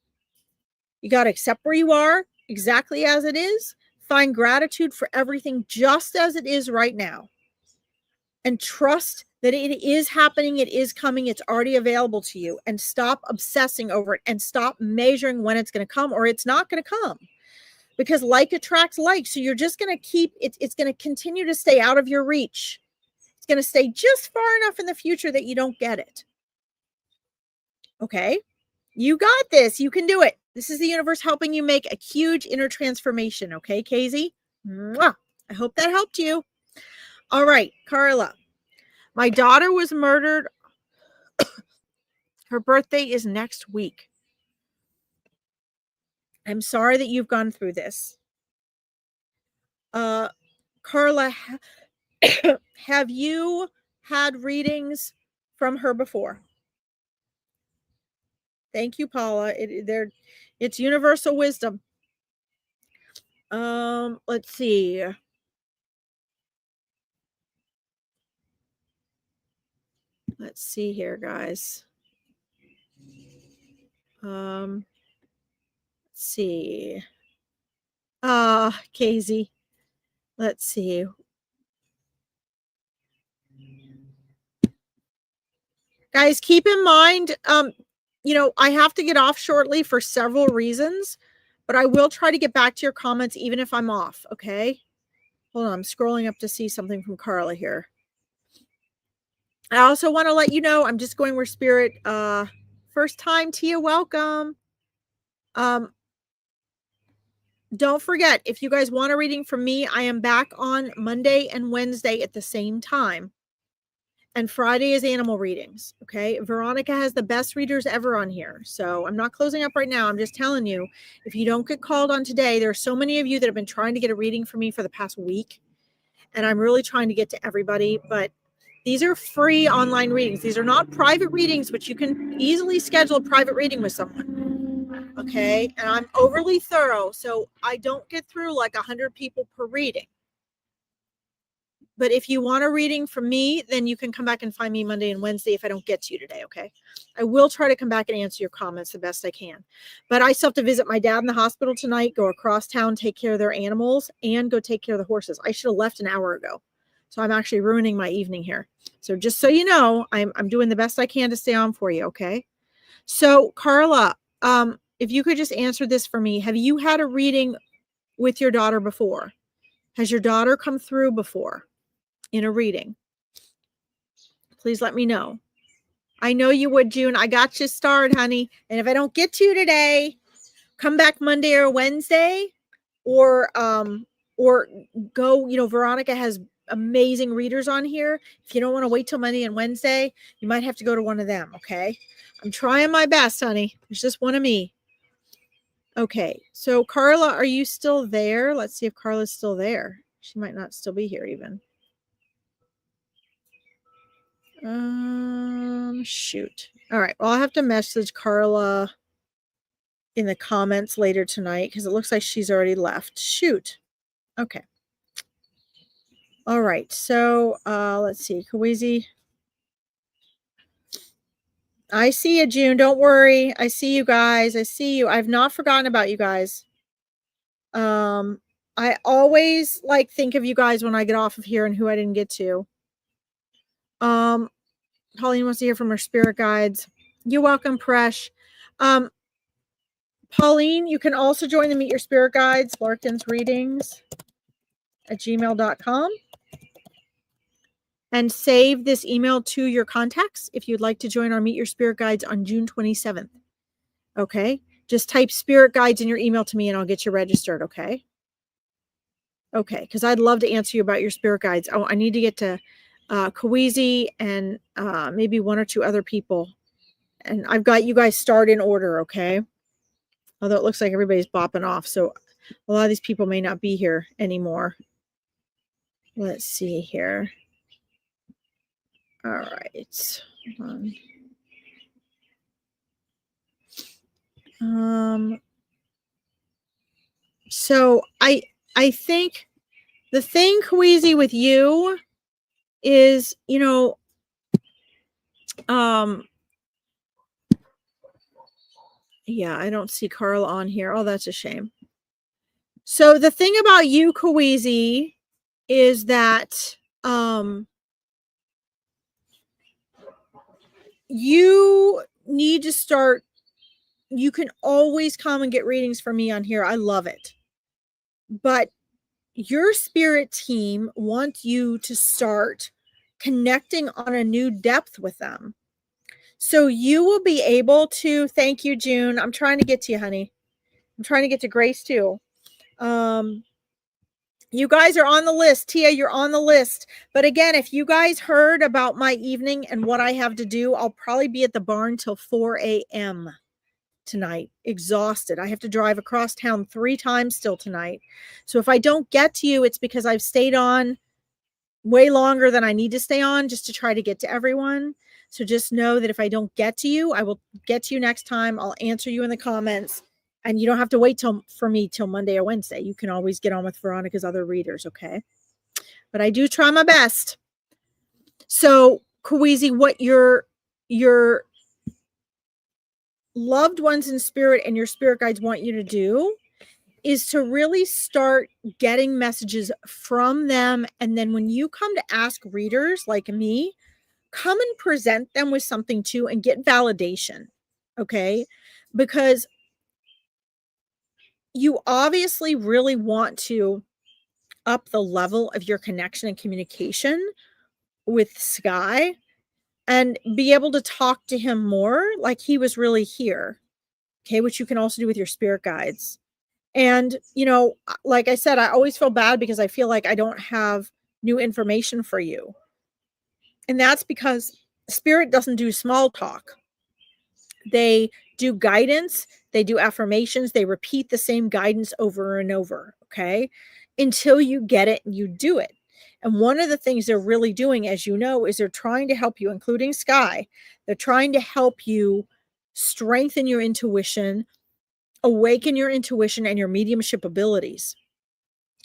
You got to accept where you are exactly as it is. Find gratitude for everything just as it is right now. And trust that it is happening, it is coming, it's already available to you. And stop obsessing over it and stop measuring when it's going to come or it's not going to come. Because like attracts like. So you're just going to keep it, it's going to continue to stay out of your reach. It's going to stay just far enough in the future that you don't get it. Okay? You got this. You can do it. This is the universe helping you make a huge inner transformation. Okay, Casey? Mwah. I hope that helped you. All right, Carla. My daughter was murdered. Her birthday is next week. I'm sorry that you've gone through this. Carla, have you had readings from her before? Thank you, Paula. It's universal wisdom. Let's see. Let's see here, guys. Let's see. Casey. Let's see. Guys, keep in mind, I have to get off shortly for several reasons, but I will try to get back to your comments even if I'm off, okay? Hold on, I'm scrolling up to see something from Carla here. I also want to let you know, I'm just going where spirit, first time, Tia, welcome. Don't forget, if you guys want a reading from me, I am back on Monday and Wednesday at the same time. And Friday is animal readings. Okay. Veronica has the best readers ever on here. So I'm not closing up right now. I'm just telling you, if you don't get called on today, there are so many of you that have been trying to get a reading from me for the past week. And I'm really trying to get to everybody. But these are free online readings. These are not private readings, but you can easily schedule a private reading with someone. Okay. And I'm overly thorough. So I don't get through like 100 people per reading. But if you want a reading from me, then you can come back and find me Monday and Wednesday if I don't get to you today, okay? I will try to come back and answer your comments the best I can. But I still have to visit my dad in the hospital tonight, go across town, take care of their animals, and go take care of the horses. I should have left an hour ago. So I'm actually ruining my evening here. So just so you know, I'm doing the best I can to stay on for you, okay? So Carla, if you could just answer this for me. Have you had a reading with your daughter before? Has your daughter come through before? In a reading, please let me know. I know you would, June. I got you started, honey. And if I don't get to you today, come back Monday or Wednesday, or go. Veronica has amazing readers on here. If you don't want to wait till Monday and Wednesday, you might have to go to one of them. Okay, I'm trying my best, honey. There's just one of me. Okay, so Carla, are you still there? Let's see if Carla's still there. She might not still be here even. Shoot. All right. Well, I'll have to message Carla in the comments later tonight because it looks like she's already left. Shoot. Okay. All right. So, let's see. Kawizi. I see you, June. Don't worry. I see you guys. I see you. I've not forgotten about you guys. I always think of you guys when I get off of here and who I didn't get to. Pauline wants to hear from her spirit guides. You're welcome, Presh. Pauline, you can also join the Meet Your Spirit Guides, Larkin's readings at gmail.com. And save this email to your contacts if you'd like to join our Meet Your Spirit Guides on June 27th. Okay? Just type Spirit Guides in your email to me and I'll get you registered, okay? Okay, because I'd love to answer you about your spirit guides. Oh, I need to get to Kawizi and maybe one or two other people. And I've got you guys start in order, okay? Although it looks like everybody's bopping off. So a lot of these people may not be here anymore. Let's see here. All right. Hold on. So I think the thing, Kweezy, with you is, yeah, I don't see Carl on here. Oh, that's a shame. So the thing about you, Kweezy, is that you need to start. You can always come and get readings from me on here. I love it. But your spirit team wants you to start connecting on a new depth with them. So you will be able to, thank you, June. I'm trying to get to you, honey. I'm trying to get to Grace too. You guys are on the list. Tia, you're on the list. But again, if you guys heard about my evening and what I have to do, I'll probably be at the barn till 4 a.m. tonight, exhausted. I have to drive across town 3 times still tonight. So if I don't get to you, it's because I've stayed on way longer than I need to stay on just to try to get to everyone. So just know that if I don't get to you, I will get to you next time. I'll answer you in the comments. And you don't have to wait for me till Monday or Wednesday. You can always get on with Veronica's other readers, okay? But I do try my best. So, Kweezy, what your loved ones in spirit and your spirit guides want you to do is to really start getting messages from them. And then when you come to ask readers like me, come and present them with something too and get validation, okay? Because you obviously really want to up the level of your connection and communication with Sky and be able to talk to him more like he was really here, okay? Which you can also do with your spirit guides. And, like I said, I always feel bad because I feel like I don't have new information for you. And that's because spirit doesn't do small talk. They do guidance, they do affirmations, they repeat the same guidance over and over, okay? Until you get it and you do it. And one of the things they're really doing, as you know, is they're trying to help you, including Sky. They're trying to help you strengthen your intuition, awaken your intuition and your mediumship abilities.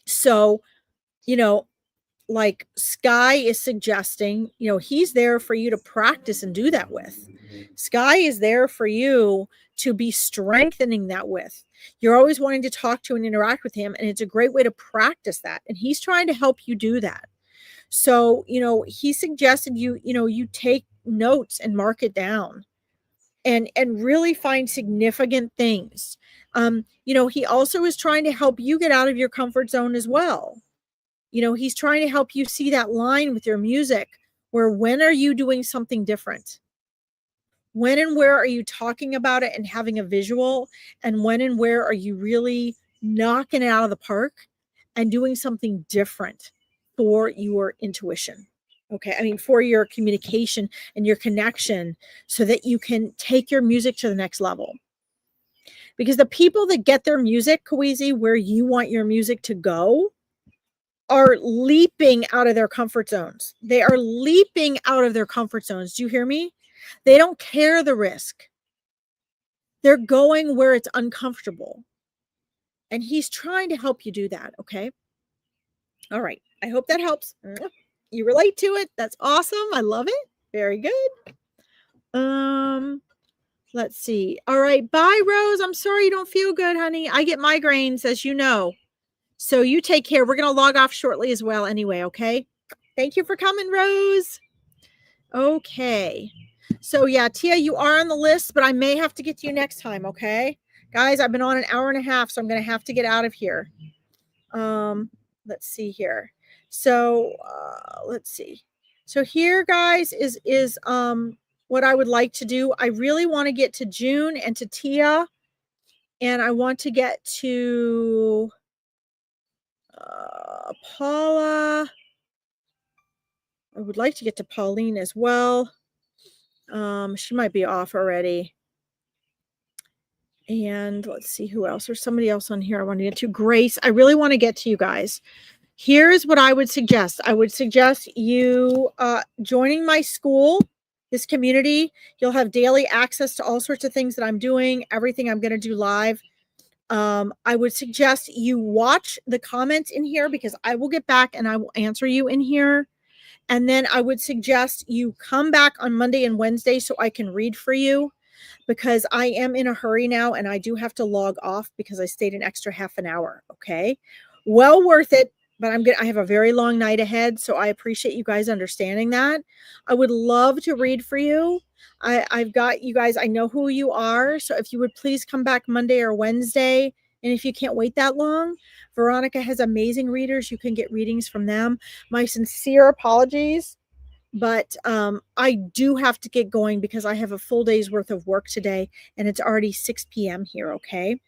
So, like Sky is suggesting, he's there for you to practice and do that with. Sky is there for you to be strengthening that with. You're always wanting to talk to and interact with him, and it's a great way to practice that. And he's trying to help you do that. So, he suggested you take notes and mark it down and really find significant things. He also is trying to help you get out of your comfort zone as well. He's trying to help you see that line with your music where when are you doing something different? When and where are you talking about it and having a visual? And when and where are you really knocking it out of the park and doing something different for your intuition? Okay. I mean, for your communication and your connection so that you can take your music to the next level. Because the people that get their music, Kweezy, where you want your music to go, are leaping out of their comfort zones. They are leaping out of their comfort zones. Do you hear me? They don't care the risk. They're going where it's uncomfortable. And he's trying to help you do that, okay? All right. I hope that helps. You relate to it. That's awesome. I love it. Very good. Let's see. All right. Bye, Rose. I'm sorry you don't feel good, honey. I get migraines, as you know. So you take care. We're going to log off shortly as well anyway, okay? Thank you for coming, Rose. Okay. So yeah, Tia, you are on the list, but I may have to get to you next time, okay? Guys, I've been on an hour and a half, so I'm going to have to get out of here. Let's see here. So let's see. So here, guys, is what I would like to do. I really want to get to June and to Tia, and I want to get to Paula. I would like to get to Pauline as well. She might be off already. And let's see who else. There's somebody else on here I want to get to. Grace. I really want to get to you guys. Here's what I would suggest. I would suggest you joining my school. this community. You'll have daily access to all sorts of things that I'm doing, everything I'm going to do live. I would suggest you watch the comments in here because I will get back and I will answer you in here. And then I would suggest you come back on Monday and Wednesday so I can read for you, because I am in a hurry now and I do have to log off because I stayed an extra half an hour. Okay. Well worth it, but I have a very long night ahead. So I appreciate you guys understanding that. I would love to read for you. I've got you guys, I know who you are. So if you would please come back Monday or Wednesday. And if you can't wait that long, Veronica has amazing readers. You can get readings from them. My sincere apologies, but I do have to get going because I have a full day's worth of work today and it's already 6 p.m. here. Okay.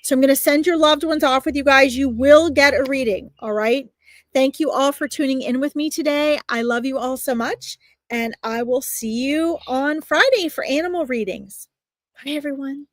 So I'm going to send your loved ones off with you guys. You will get a reading. All right. Thank you all for tuning in with me today. I love you all so much. And I will see you on Friday for animal readings. Bye, everyone.